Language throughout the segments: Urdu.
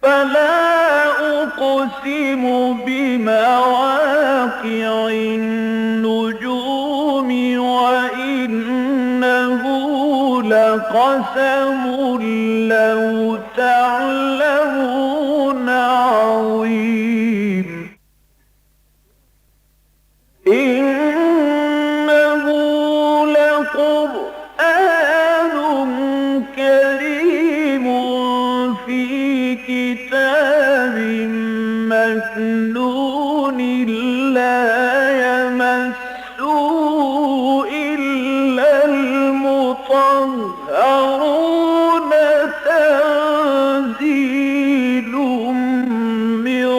فلا أقسم بمواقع النجوم وإنه لقسم لو تعلمون عظيم إنه لقرآن كريم في كتاب مكنون لا يمسه إلا المطهرون تنزيل من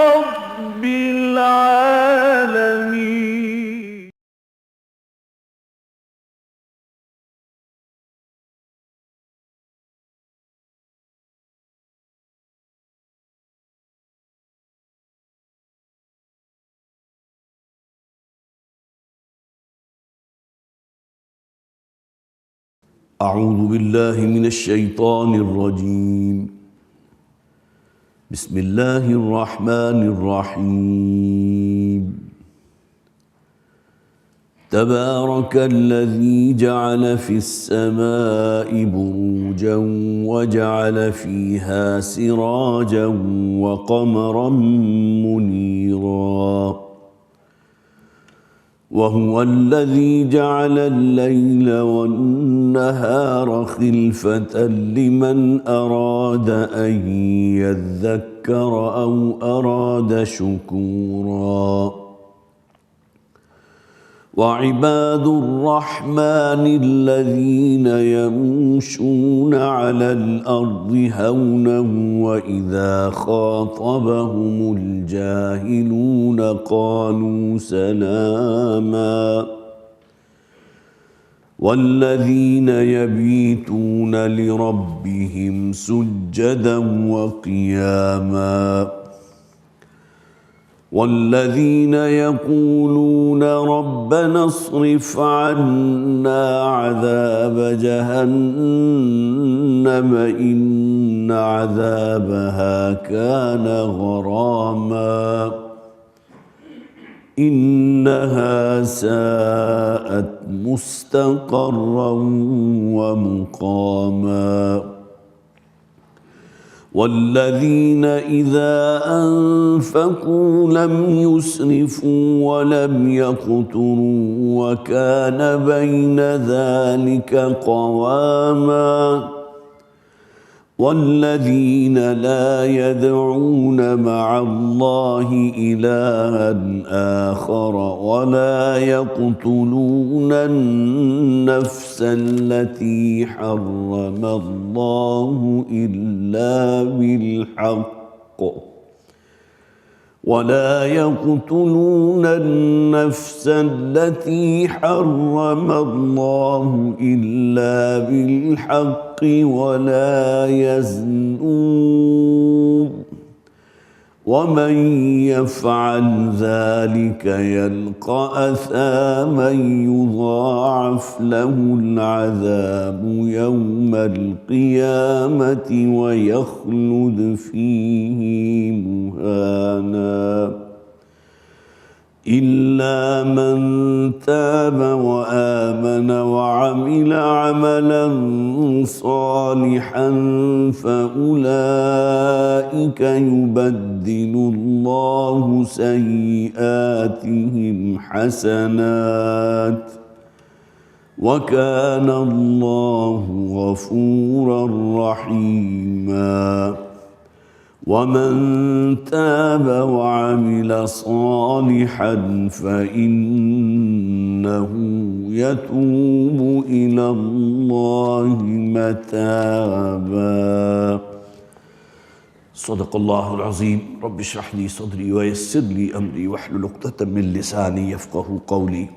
رب العالمين. أعوذ بالله من الشيطان الرجيم. بسم الله الرحمن الرحيم. تبارك الذي جعل في السماء بروجا وجعل فيها سراجا وقمرا منيرا وهو الذي جعل الليل والنهار خلفة لمن أراد أن يذكر أو أراد شكورا وعباد الرحمن الذين يمشون على الأرض هونا وإذا خاطبهم الجاهلون قالوا سلاما والذين يبيتون لربهم سجدا وقياما والذين يقولون ربنا اصرف عنا عذاب جهنم إن عذابها كان غراما إنها ساءت مستقرا ومقاما والذين إذا أنفقوا لم يسرفوا ولم يقتروا وكان بين ذلك قواما والذين لا يدعون مع الله إلها آخر ولا يقتلون النفس التي حرم الله إلا بالحق ولا يقتلون النفس التي حرم الله إلا بالحق ولا يزنون ومن يفعل ذلك يلقى أثاما يضاعف له العذاب يوم القيامة ويخلد فيه مهانا إلا من تاب وآمن وعمل عملا صالحا فأولئك يبدل الله سيئاتهم حسنات وكان الله غفورا رحيما ومن تاب وعمل صالحا فإنه يتوب إلى الله متابا. صدق الله العظيم. رب اشرح لي صدري ويسر لي أمري واحلل عقدة من لساني يفقه قولي.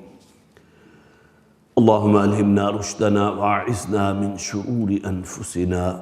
اللهم ألهمنا رشدنا وأعذنا من شرور أنفسنا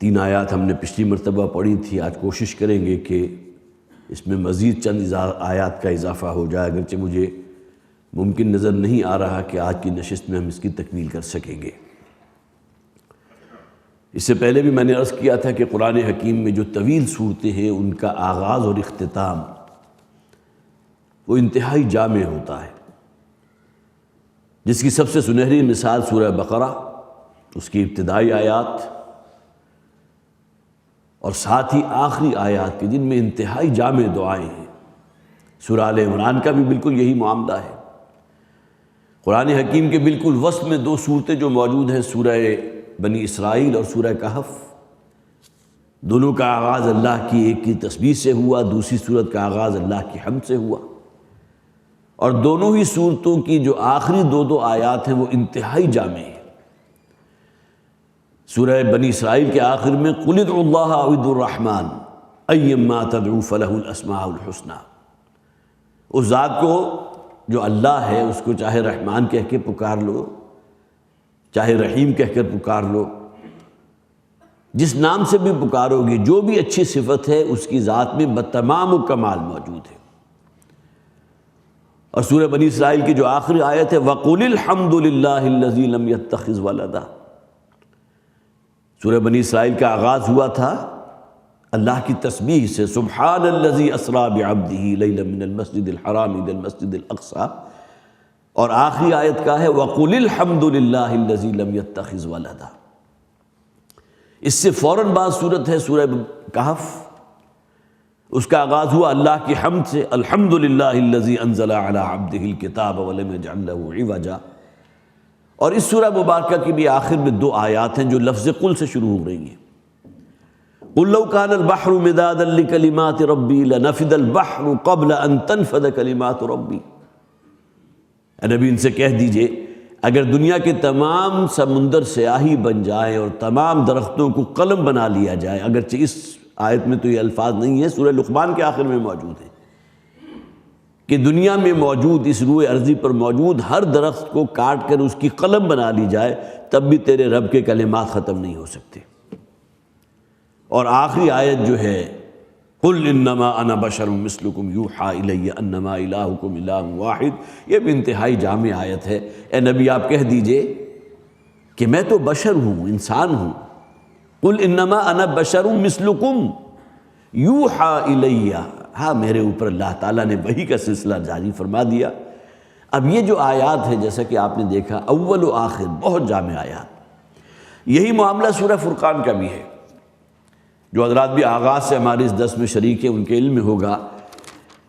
3 آیات ہم نے پچھلی مرتبہ پڑھی تھی، آج کوشش کریں گے کہ اس میں مزید چند آیات کا اضافہ ہو جائے، اگرچہ مجھے ممکن نظر نہیں آ رہا کہ آج کی نشست میں ہم اس کی تکمیل کر سکیں گے۔ اس سے پہلے بھی میں نے عرض کیا تھا کہ قرآن حکیم میں جو طویل صورتیں ہیں ان کا آغاز اور اختتام وہ انتہائی جامع ہوتا ہے، جس کی سب سے سنہری مثال سورہ بقرہ، اس کی ابتدائی آیات اور ساتھ ہی آخری آیات کی جن میں انتہائی جامع دعائیں ہیں۔ سورہ آل عمران کا بھی بالکل یہی معاملہ ہے۔ قرآن حکیم کے بالکل وسط میں 2 صورتیں جو موجود ہیں، سورہ بنی اسرائیل اور سورہ کہف، دونوں کا آغاز اللہ کی ایک کی تسبیح سے ہوا، دوسری صورت کا آغاز اللہ کی حمد سے ہوا، اور دونوں ہی صورتوں کی جو آخری 2 آیات ہیں وہ انتہائی جامع ہیں۔ سورہ بنی اسرائیل کے آخر میں قُلِ ادعوا اللَّهَ أَوِ ادعوا الرَّحْمَٰنَ أَيَّمَّا تَدْعُوا فَلَهُ الْأَسْمَاءُ الْحُسْنَىٰ، اس ذات کو جو اللہ ہے اس کو چاہے رحمان کہہ کے پکار لو، چاہے رحیم کہہ کر پکار لو، جس نام سے بھی پکارو گے، جو بھی اچھی صفت ہے اس کی ذات میں بتمام کمال موجود ہے۔ اور سورہ بنی اسرائیل کی جو آخری آیت ہے وَقُلِ الْحَمْدُ لِلَّهِ الَّذِي لَمْ يَتَّخِذْ وَلَدًا، سورہ بنی اسرائیل کا آغاز ہوا تھا اللہ کی تسبیح سے، سبحان الذی اسریٰ بعبدہ لیلا من المسجد الحرام الی المسجد الاقصی، اور آخری آیت کا ہے وَقُلِ الْحَمْدُ لِلَّهِ الَّذِي لَمْ يَتَّخِذْ وَلَدًا۔ اس سے فوراً بعد صورت ہے سورہ کہف، اس کا آغاز ہوا اللہ کی حمد سے، الحمد للہ الذی انزل علی عبدہ الکتاب ولم یجعل لہ عوجا، اور اس سورہ مبارکہ کی بھی آخر میں 2 آیات ہیں جو لفظ قل سے شروع ہو رہی ہیں۔ قل لو کان البحر مدادا لکلمات ربی لنفد البحر قبل ان تنفد کلمات ربی، اے نبی ان سے کہہ دیجئے اگر دنیا کے تمام سمندر سیاہی بن جائے اور تمام درختوں کو قلم بنا لیا جائے، اگرچہ اس آیت میں تو یہ الفاظ نہیں ہیں، سورہ لقمان کے آخر میں موجود ہیں کہ دنیا میں موجود اس روئے ارضی پر موجود ہر درخت کو کاٹ کر اس کی قلم بنا لی جائے تب بھی تیرے رب کے کلمات ختم نہیں ہو سکتے۔ اور آخری آیت جو ہے قل انما انا بشر مثلکم یوحی الی انما الہکم الہ واحد، یہ بھی انتہائی جامع آیت ہے۔ اے نبی آپ کہہ دیجئے کہ میں تو بشر ہوں، انسان ہوں، قل انما انا بشر مثلکم یوحی الی، ہاں میرے اوپر اللہ تعالیٰ نے وحی کا سلسلہ جاری فرما دیا۔ اب یہ جو آیات ہے جیسا کہ آپ نے دیکھا اول و آخر بہت جامع آیات، یہی معاملہ سورہ فرقان کا بھی ہے۔ جو حضرات بھی آغاز سے ہمارے اس درس میں شریک ہیں ان کے علم میں ہوگا،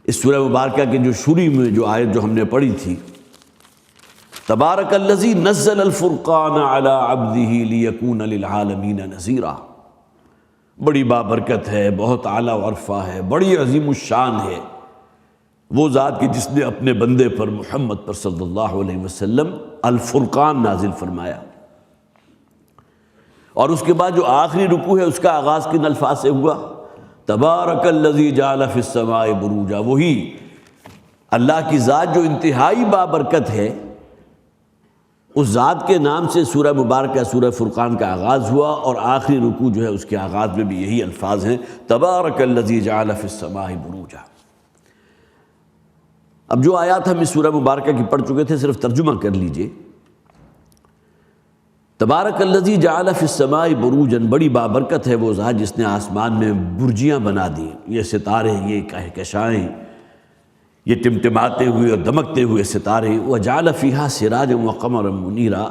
اس سورہ مبارکہ کے جو شروع میں جو آیت جو ہم نے پڑھی تھی تبارک الذی نزل الفرقان علی عبدہ لیکون للعالمین نذیرا، بڑی بابرکت ہے، بہت اعلیٰ و عرفہ ہے، بڑی عظیم الشان ہے وہ ذات کی جس نے اپنے بندے پر محمد پر صلی اللہ علیہ وسلم الفرقان نازل فرمایا۔ اور اس کے بعد جو آخری رکوع ہے اس کا آغاز کن الفاظ سے ہوا؟ تبارک الذی جعل فی السماء بروجا، وہی اللہ کی ذات جو انتہائی بابرکت ہے، اس ذات کے نام سے سورہ مبارکہ سورہ فرقان کا آغاز ہوا، اور آخری رکوع جو ہے اس کے آغاز میں بھی یہی الفاظ ہیں تبارک الذی جعل فی السماء بروجا۔ اب جو آیات ہم اس سورہ مبارکہ کی پڑھ چکے تھے صرف ترجمہ کر لیجئے۔ تبارک الذی جعل فی السماء بروجا، بڑی بابرکت ہے وہ ذات جس نے آسمان میں برجیاں بنا دی، یہ ستارے، یہ کہکشائیں، یہ ٹمٹماتے ہوئے اور دمکتے ہوئے ستارے، وجعل فیہا سراجا وقمرا منیرا،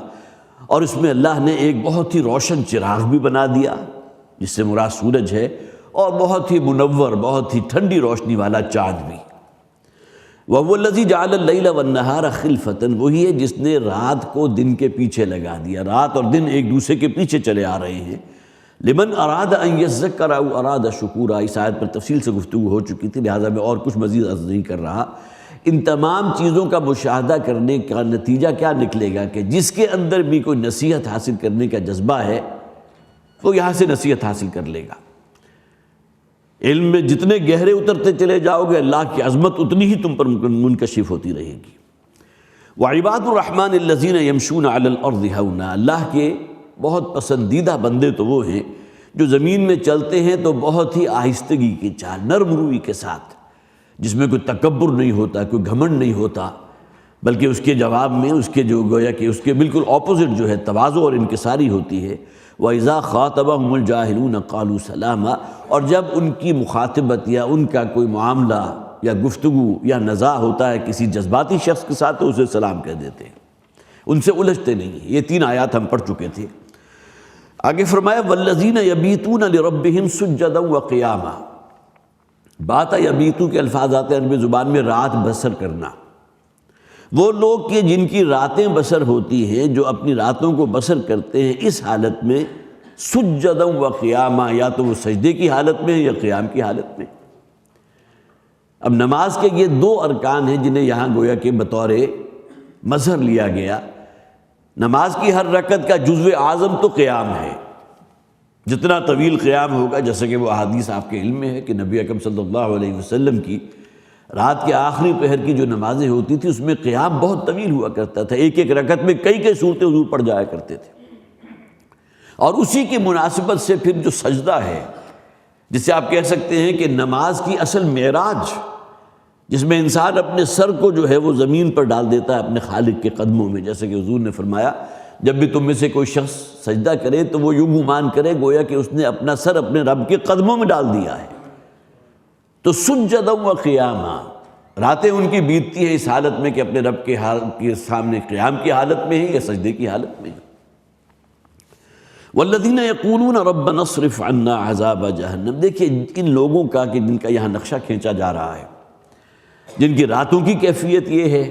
اور اس میں اللہ نے ایک بہت ہی روشن چراغ بھی بنا دیا جس سے مراد سورج ہے، اور بہت ہی منور، بہت ہی ٹھنڈی روشنی والا چاند بھی۔ وَهُوَ الَّذِي جَعَلَ اللَّيْلَ وَالنَّهَارَ خِلْفَةً، وہی ہے جس نے رات کو دن کے پیچھے لگا دیا، رات اور دن ایک دوسرے کے پیچھے چلے آ رہے ہیں۔ لمن اراد ان یذکر او اراد شکورا، اس آیت پر تفصیل سے گفتگو ہو چکی تھی لہٰذا میں اور کچھ مزید عرض نہیں کر رہا۔ ان تمام چیزوں کا مشاہدہ کرنے کا نتیجہ کیا نکلے گا کہ جس کے اندر بھی کوئی نصیحت حاصل کرنے کا جذبہ ہے وہ یہاں سے نصیحت حاصل کر لے گا۔ علم میں جتنے گہرے اترتے چلے جاؤ گے اللہ کی عظمت اتنی ہی تم پر منکشف ہوتی رہے گی۔ وعباد الرحمن الذین یمشون علی الارض ہونا، اللہ کے بہت پسندیدہ بندے تو وہ ہیں جو زمین میں چلتے ہیں تو بہت ہی آہستگی کی چال، نرم روی کے ساتھ، جس میں کوئی تکبر نہیں ہوتا، کوئی گھمنڈ نہیں ہوتا، بلکہ اس کے جواب میں اس کے جو گویا کہ اس کے بالکل اپوزٹ جو ہے تواضع اور انکساری ہوتی ہے۔ وَإِذَا خَاطَبَهُمُ الْجَاهِلُونَ قَالُوا سَلَامًا، اور جب ان کی مخاطبت یا ان کا کوئی معاملہ یا گفتگو یا نزاع ہوتا ہے کسی جذباتی شخص کے ساتھ تو اسے سلام کہہ دیتے ہیں، ان سے الجھتے نہیں ہیں۔ یہ 3 آیات ہم پڑھ چکے تھے۔ آگے فرمایا وَالَّذِينَ يَبِيتُونَ لِرَبِّهِمْ سُجَّدًا وَقِيَامًا۔ بات یبیتو کے الفاظ آتے ہیں عربی زبان میں رات بسر کرنا۔ وہ لوگ کہ جن کی راتیں بسر ہوتی ہیں، جو اپنی راتوں کو بسر کرتے ہیں اس حالت میں سجدًا وقیاما، یا تو وہ سجدے کی حالت میں یا قیام کی حالت میں۔ اب نماز کے یہ 2 ارکان ہیں جنہیں یہاں گویا کہ بطور مظہر لیا گیا۔ نماز کی ہر رکعت کا جزو اعظم تو قیام ہے، جتنا طویل قیام ہوگا، جیسا کہ وہ احادیث آپ کے علم میں ہے کہ نبی اکرم صلی اللہ علیہ وسلم کی رات کے آخری پہر کی جو نمازیں ہوتی تھی اس میں قیام بہت طویل ہوا کرتا تھا، ایک ایک رکعت میں کئی صورتیں حضور پڑھ جایا کرتے تھے۔ اور اسی کی مناسبت سے پھر جو سجدہ ہے، جسے آپ کہہ سکتے ہیں کہ نماز کی اصل معراج، جس میں انسان اپنے سر کو جو ہے وہ زمین پر ڈال دیتا ہے اپنے خالق کے قدموں میں، جیسے کہ حضور نے فرمایا جب بھی تم میں سے کوئی شخص سجدہ کرے تو وہ یوں گمان کرے گویا کہ اس نے اپنا سر اپنے رب کے قدموں میں ڈال دیا ہے۔ تو سجدًا وقیاما، راتیں ان کی بیتتی ہیں اس حالت میں کہ اپنے رب کے سامنے قیام کی حالت میں ہیں یا سجدے کی حالت میں ہیں۔ والذین یقولون ربنا اصرف عنا عذاب جہنم، دیکھیے ان لوگوں کا کہ جن کا یہاں نقشہ کھینچا جا رہا ہے، جن کی راتوں کی کیفیت یہ ہے،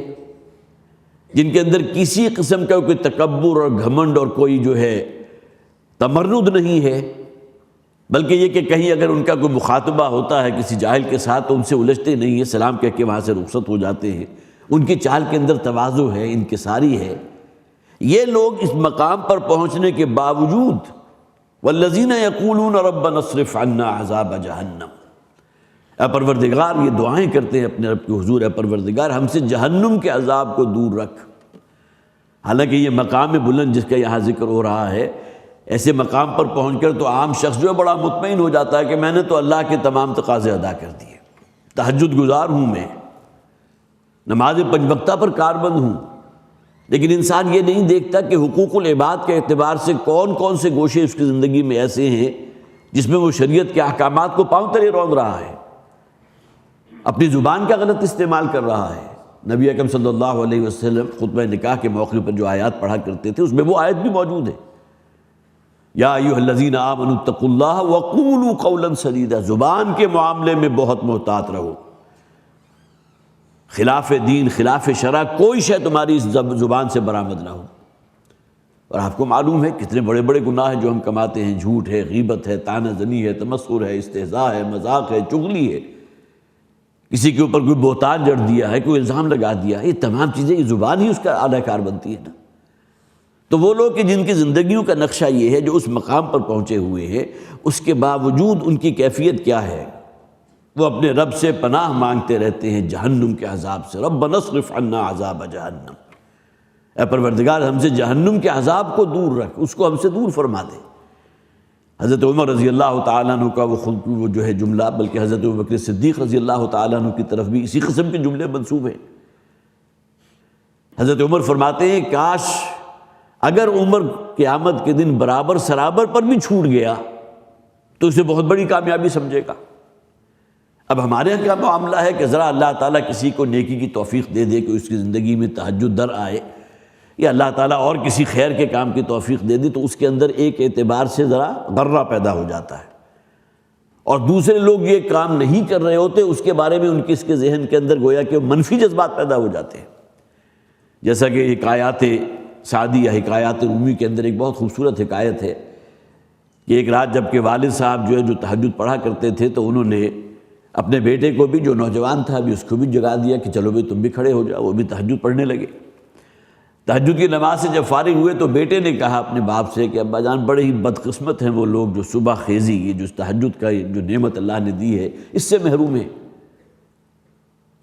جن کے اندر کسی قسم کا کوئی تکبر اور گھمنڈ اور کوئی جو ہے تمرد نہیں ہے، بلکہ یہ کہ کہیں اگر ان کا کوئی مخاطبہ ہوتا ہے کسی جاہل کے ساتھ تو ان سے الجھتے نہیں ہیں، سلام کہہ کے وہاں سے رخصت ہو جاتے ہیں، ان کی چال کے اندر تواضع ہے، انکساری ہے۔ یہ لوگ اس مقام پر پہنچنے کے باوجود والذین یقولون ربنا اصرف عنا عذاب جہنم، اے پروردگار، یہ دعائیں کرتے ہیں اپنے رب کے حضور، اے پروردگار ہم سے جہنم کے عذاب کو دور رکھ۔ حالانکہ یہ مقام بلند جس کا یہاں ذکر ہو رہا ہے، ایسے مقام پر پہنچ کر تو عام شخص جو ہے بڑا مطمئن ہو جاتا ہے کہ میں نے تو اللہ کے تمام تقاضے ادا کر دیے، تہجد گزار ہوں، میں نماز 5 وقتہ پر کاربند ہوں۔ لیکن انسان یہ نہیں دیکھتا کہ حقوق العباد کے اعتبار سے کون کون سے گوشے اس کی زندگی میں ایسے ہیں جس میں وہ شریعت کے احکامات کو پاؤں تلے روند رہا ہے، اپنی زبان کا غلط استعمال کر رہا ہے۔ نبی اکرم صلی اللہ علیہ وسلم خطبہ نکاح کے موقع پر جو آیات پڑھا کرتے تھے اس میں وہ آیت بھی موجود ہے، یا ایھا الذین آمنوا اتقوا اللہ وقولوا قولا سدیدا، زبان کے معاملے میں بہت محتاط رہو، خلاف دین خلاف شرع کوئی شے تمہاری اس زبان سے برآمد نہ ہو۔ اور آپ کو معلوم ہے کتنے بڑے بڑے گناہ ہیں جو ہم کماتے ہیں، جھوٹ ہے، غیبت ہے، طعنہ زنی ہے، تمسخر ہے، استہزاء ہے، مذاق ہے، چغلی ہے، کسی کے اوپر کوئی بہتان جڑ دیا ہے، کوئی الزام لگا دیا ہے، یہ تمام چیزیں یہ زبان ہی اس کا اعلی کار بنتی ہے نا۔ تو وہ لوگ کہ جن کی زندگیوں کا نقشہ یہ ہے، جو اس مقام پر پہنچے ہوئے ہیں، اس کے باوجود ان کی کیفیت کیا ہے؟ وہ اپنے رب سے پناہ مانگتے رہتے ہیں جہنم کے عذاب سے، ربنا اصرف عنا عذاب جہنم، اے پروردگار ہم سے جہنم کے عذاب کو دور رکھ، اس کو ہم سے دور فرما دے۔ حضرت عمر رضی اللہ تعالیٰ عنہ کا وہ جو ہے جملہ، بلکہ حضرت ابوبکر صدیق رضی اللہ تعالیٰ عنہ کی طرف بھی اسی قسم کے جملے منسوب ہیں۔ حضرت عمر فرماتے ہیں کاش اگر عمر قیامت کے دن برابر سرابر پر بھی چھوٹ گیا تو اسے بہت بڑی کامیابی سمجھے گا۔ اب ہمارے یہاں کیا معاملہ ہے کہ ذرا اللہ تعالیٰ کسی کو نیکی کی توفیق دے دے کہ اس کی زندگی میں تہجد در آئے، یا اللہ تعالیٰ اور کسی خیر کے کام کی توفیق دے دی تو اس کے اندر ایک اعتبار سے ذرا غرہ پیدا ہو جاتا ہے، اور دوسرے لوگ یہ کام نہیں کر رہے ہوتے اس کے بارے میں ان کے اس کے ذہن کے اندر گویا کہ منفی جذبات پیدا ہو جاتے ہیں۔ جیسا کہ حکایات سعدی یا حکایات رومی کے اندر ایک بہت خوبصورت حکایت ہے کہ ایک رات جب کہ والد صاحب جو تہجد پڑھا کرتے تھے تو انہوں نے اپنے بیٹے کو بھی، جو نوجوان تھا ابھی، اس کو بھی جگا دیا کہ چلو بھائی تم بھی کھڑے ہو جاؤ، وہ بھی تہجد پڑھنے لگے۔ تہجد کی نماز سے جب فارغ ہوئے تو بیٹے نے کہا اپنے باپ سے کہ ابا جان بڑے ہی بدقسمت ہیں وہ لوگ جو صبح خیزی، یہ جو تہجد کا جو نعمت اللہ نے دی ہے اس سے محروم ہیں۔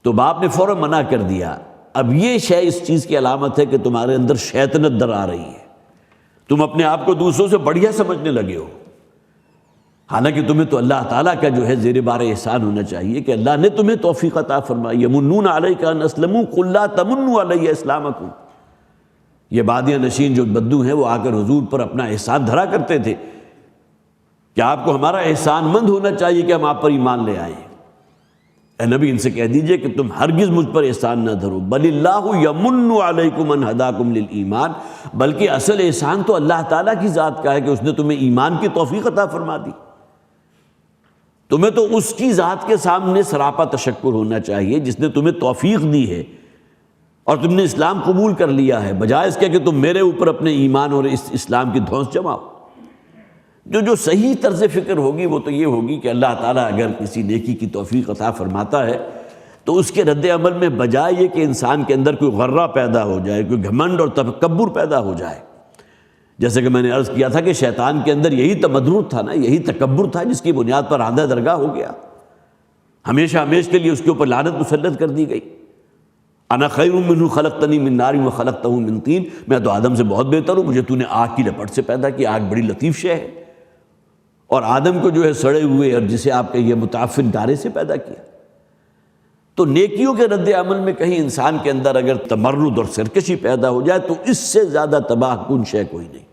تو باپ نے فوراً منع کر دیا، اب یہ شے اس چیز کی علامت ہے کہ تمہارے اندر شیطنت در آ رہی ہے، تم اپنے آپ کو دوسروں سے بڑھیا سمجھنے لگے ہو، حالانکہ تمہیں تو اللہ تعالیٰ کا جو ہے زیر بار احسان ہونا چاہیے کہ اللہ نے تمہیں توفیق عطا فرمائی. یمنون علیک ان اسلموا قل لا تمنوا علی اسلامکم. یہ بادیہ نشین جو بدو ہیں وہ آ کر حضور پر اپنا احسان دھرا کرتے تھے کہ آپ کو ہمارا احسان مند ہونا چاہیے کہ ہم آپ پر ایمان لے آئیں. اے نبی ان سے کہہ دیجئے کہ تم ہرگز مجھ پر احسان نہ دھرو. بل اللہ یمن علیکم ان ہداکم للایمان. بلکہ اصل احسان تو اللہ تعالیٰ کی ذات کا ہے کہ اس نے تمہیں ایمان کی توفیق عطا فرما دی. تمہیں تو اس کی ذات کے سامنے سراپا تشکر ہونا چاہیے جس نے تمہیں توفیق دی ہے اور تم نے اسلام قبول کر لیا ہے، بجائے اس کے کہ تم میرے اوپر اپنے ایمان اور اس اسلام کی دھونس جماؤ. جو صحیح طرز فکر ہوگی وہ تو یہ ہوگی کہ اللہ تعالیٰ اگر کسی نیکی کی توفیق عطا فرماتا ہے تو اس کے رد عمل میں بجائے یہ کہ انسان کے اندر کوئی غرہ پیدا ہو جائے، کوئی گھمنڈ اور تکبر پیدا ہو جائے. جیسے کہ میں نے عرض کیا تھا کہ شیطان کے اندر یہی تمدرد تھا نا، یہی تکبر تھا جس کی بنیاد پر آندھا درگاہ ہو گیا. ہمیشہ ہمیشہ کے لیے اس کے اوپر لعنت مسلط کر دی گئی. انا خیر منہ خلقتنی من نار وخلقتہ من طین. میں تو آدم سے بہت بہتر ہوں، مجھے تو نے آگ کی لپٹ سے پیدا کیا. آگ بڑی لطیف شے ہے، اور آدم کو جو ہے سڑے ہوئے اور جسے آپ کہیے متعفن گارے سے پیدا کیا. تو نیکیوں کے رد عمل میں کہیں انسان کے اندر اگر تمرد اور سرکشی پیدا ہو جائے تو اس سے زیادہ تباہ کن شے کوئی نہیں.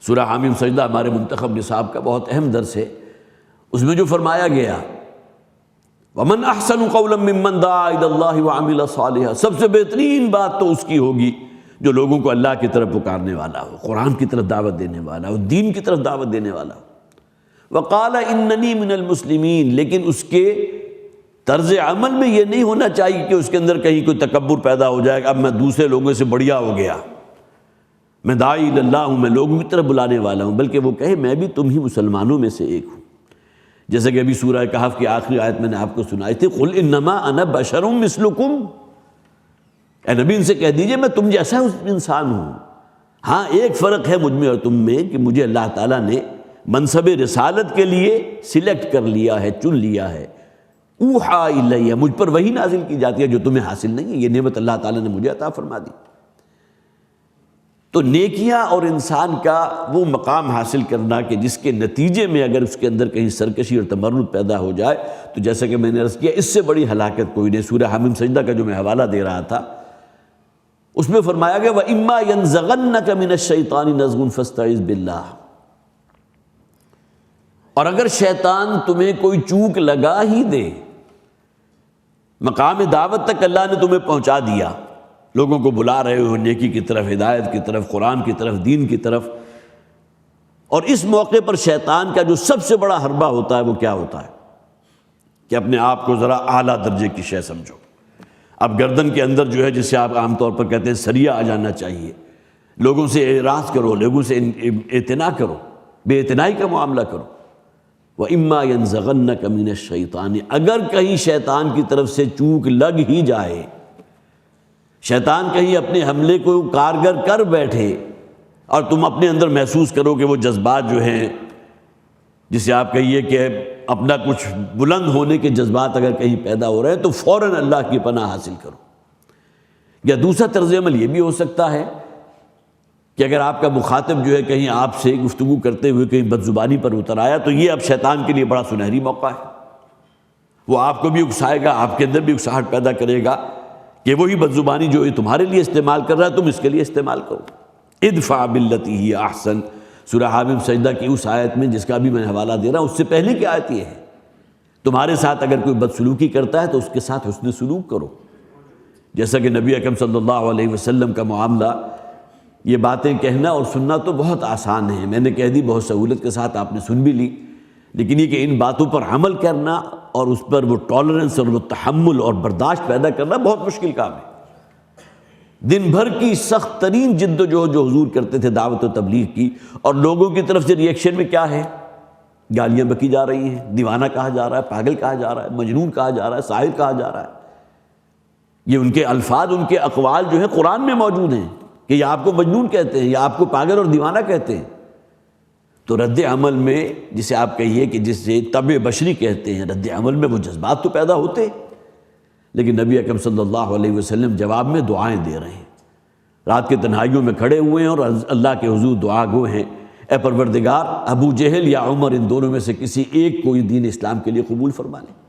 سورہ حامیم سجدہ ہمارے منتخب نصاب کا بہت اہم درس ہے. اس میں جو فرمایا گیا وَمَنْ أَحْسَنُ قَوْلًا مِّمَّنْ دَعَا إِلَى اللَّهِ وَعَمِلَ صَالِحًا. سب سے بہترین بات تو اس کی ہوگی جو لوگوں کو اللہ کی طرف پکارنے والا ہو، قرآن کی طرف دعوت دینے والا ہو، دین کی طرف دعوت دینے والا ہو. وَقَالَ إِنَّنِي مِنَ الْمُسْلِمِينَ. لیکن اس کے طرز عمل میں یہ نہیں ہونا چاہیے کہ اس کے اندر کہیں کوئی تکبر پیدا ہو جائے کہ اب میں دوسرے لوگوں سے بڑھیا ہو گیا، میں داعی اللہ ہوں، میں لوگوں کی طرف بلانے والا ہوں. بلکہ وہ کہے میں بھی تم ہی مسلمانوں میں سے ایک ہوں. جیسے کہ ابھی سورہ کہف کی آخری آیت میں نے آپ کو سنائی تھی قُلْ إِنَّمَا أَنَا بَشَرٌ مِثْلُكُمْ. اے نبی ان سے کہہ دیجئے میں تم جیسا انسان ہوں. ہاں ایک فرق ہے مجھ میں اور تم میں کہ مجھے اللہ تعالیٰ نے منصب رسالت کے لیے سلیکٹ کر لیا ہے، چن لیا ہے. اوحا الیہ، مجھ پر وہی نازل کی جاتی ہے جو تمہیں حاصل نہیں ہے. یہ نعمت اللہ تعالیٰ نے مجھے عطا فرما دی. تو نیکیاں اور انسان کا وہ مقام حاصل کرنا کہ جس کے نتیجے میں اگر اس کے اندر کہیں سرکشی اور تمرد پیدا ہو جائے تو جیسا کہ میں نے عرض کیا اس سے بڑی ہلاکت کوئی نہیں. سورہ حامیم سجدہ کا جو میں حوالہ دے رہا تھا اس میں فرمایا گیا وَإِمَّا يَنزَغَنَّكَ مِنَ الشَّيْطَانِ نَزْغٌ فَاسْتَعِذْ بِاللَّهِ. اور اگر شیطان تمہیں کوئی چوک لگا ہی دے، مقام دعوت تک اللہ نے تمہیں پہنچا دیا، لوگوں کو بلا رہے ہو نیکی کی طرف، ہدایت کی طرف، قرآن کی طرف، دین کی طرف، اور اس موقع پر شیطان کا جو سب سے بڑا حربہ ہوتا ہے وہ کیا ہوتا ہے کہ اپنے آپ کو ذرا اعلیٰ درجے کی شے سمجھو. اب گردن کے اندر جو ہے جسے آپ عام طور پر کہتے ہیں سریا آ جانا چاہیے، لوگوں سے اعراض کرو، لوگوں سے اعتنا کرو، بے اعتنائی کا معاملہ کرو. وَإِمَّا يَنزَغَنَّكَ مِنَ الشَّيْطَانِ. اگر کہیں شیطان کی طرف سے چوک لگ ہی جائے، شیطان کہیں اپنے حملے کو کارگر کر بیٹھے اور تم اپنے اندر محسوس کرو کہ وہ جذبات جو ہیں جسے آپ کہیے کہ اپنا کچھ بلند ہونے کے جذبات اگر کہیں پیدا ہو رہے ہیں تو فوراً اللہ کی پناہ حاصل کرو. یا دوسرا طرز عمل یہ بھی ہو سکتا ہے کہ اگر آپ کا مخاطب جو ہے کہیں آپ سے گفتگو کرتے ہوئے کہیں بدزبانی پر اتر آیا تو یہ اب شیطان کے لیے بڑا سنہری موقع ہے. وہ آپ کو بھی اکسائے گا، آپ کے اندر بھی اکساہٹ پیدا کرے گا کہ وہی بدزبانی جو تمہارے لیے استعمال کر رہا ہے تم اس کے لیے استعمال کرو. ادفع باللتی ہی احسن. سورہ حامیم سجدہ کی اس آیت میں جس کا بھی میں حوالہ دے رہا ہوں اس سے پہلے کی آیت یہ ہے تمہارے ساتھ اگر کوئی بدسلوکی کرتا ہے تو اس کے ساتھ حسن سلوک کرو. جیسا کہ نبی اکرم صلی اللہ علیہ وسلم کا معاملہ، یہ باتیں کہنا اور سننا تو بہت آسان ہے، میں نے کہہ دی بہت سہولت کے ساتھ آپ نے سن بھی لی، لیکن یہ کہ ان باتوں پر عمل کرنا اور اس پر وہ ٹالرنس اور وہ تحمل اور برداشت پیدا کرنا بہت مشکل کام ہے. دن بھر کی سخت ترین جد و جہد جو حضور کرتے تھے دعوت و تبلیغ کی، اور لوگوں کی طرف سے ریئیکشن میں کیا ہے؟ گالیاں بکی جا رہی ہیں، دیوانہ کہا جا رہا ہے، پاگل کہا جا رہا ہے، مجنون کہا جا رہا ہے، ساحر کہا جا رہا ہے. یہ ان کے الفاظ، ان کے اقوال جو ہیں قرآن میں موجود ہیں کہ یہ آپ کو مجنون کہتے ہیں یا آپ کو پاگل اور دیوانہ کہتے ہیں. تو رد عمل میں جسے آپ کہیے کہ جسے طبع بشری کہتے ہیں، رد عمل میں وہ جذبات تو پیدا ہوتے، لیکن نبی اکرم صلی اللہ علیہ وسلم جواب میں دعائیں دے رہے ہیں. رات کے تنہائیوں میں کھڑے ہوئے ہیں اور اللہ کے حضور دعا گو ہیں، اے پروردگار ابو جہل یا عمر ان دونوں میں سے کسی ایک کو دین اسلام کے لیے قبول فرما لیں۔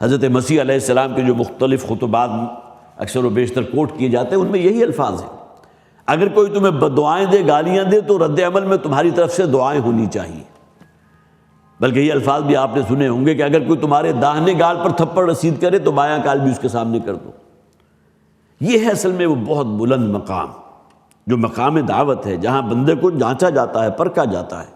حضرت مسیح علیہ السلام کے جو مختلف خطبات اکثر و بیشتر کوٹ کیے جاتے ہیں ان میں یہی الفاظ ہیں، اگر کوئی تمہیں بددعائیں دے، گالیاں دے، تو رد عمل میں تمہاری طرف سے دعائیں ہونی چاہیے۔ بلکہ یہ الفاظ بھی آپ نے سنے ہوں گے کہ اگر کوئی تمہارے داہنے گال پر تھپڑ رسید کرے تو بایاں گال بھی اس کے سامنے کر دو۔ یہ ہے اصل میں وہ بہت بلند مقام جو مقام دعوت ہے، جہاں بندے کو جانچا جاتا ہے، پرکھا جاتا ہے۔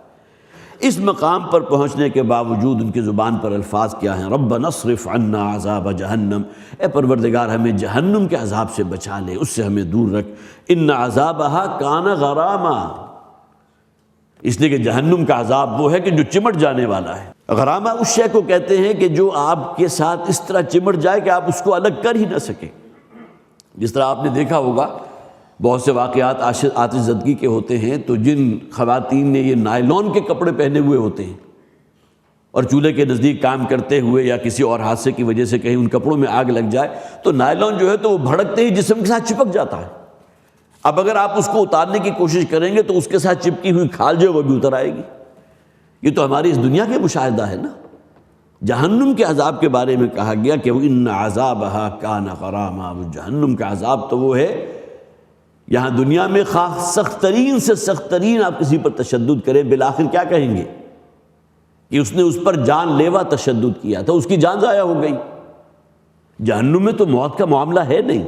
اس مقام پر پہنچنے کے باوجود ان کی زبان پر الفاظ کیا ہیں؟ ربنا اصرف عنا عذاب جہنم، اے پروردگار ہمیں جہنم کے عذاب سے بچا لے، اس سے ہمیں دور رکھ۔ ان عذابہا کان غراما، اس لیے کہ جہنم کا عذاب وہ ہے کہ جو چمٹ جانے والا ہے۔ غرامہ اس شے کو کہتے ہیں کہ جو آپ کے ساتھ اس طرح چمٹ جائے کہ آپ اس کو الگ کر ہی نہ سکیں۔ جس طرح آپ نے دیکھا ہوگا بہت سے واقعات آتش زدگی کے ہوتے ہیں، تو جن خواتین نے یہ نائلون کے کپڑے پہنے ہوئے ہوتے ہیں اور چولہے کے نزدیک کام کرتے ہوئے یا کسی اور حادثے کی وجہ سے کہیں ان کپڑوں میں آگ لگ جائے تو نائلون جو ہے تو وہ بھڑکتے ہی جسم کے ساتھ چپک جاتا ہے۔ اب اگر آپ اس کو اتارنے کی کوشش کریں گے تو اس کے ساتھ چپکی ہوئی کھال جو وہ بھی اتر آئے گی۔ یہ تو ہماری اس دنیا کے مشاہدہ ہے نا۔ جہنم کے عذاب کے بارے میں کہا گیا کہ ان عذابہا کان غراما، وہ جہنم کا عذاب تو وہ ہے، یہاں دنیا میں خواہ سخت ترین سے سخت ترین آپ کسی پر تشدد کریں، بالآخر کیا کہیں گے کہ اس نے اس پر جان لیوا تشدد کیا تھا، اس کی جان ضائع ہو گئی۔ جہنم میں تو موت کا معاملہ ہے نہیں،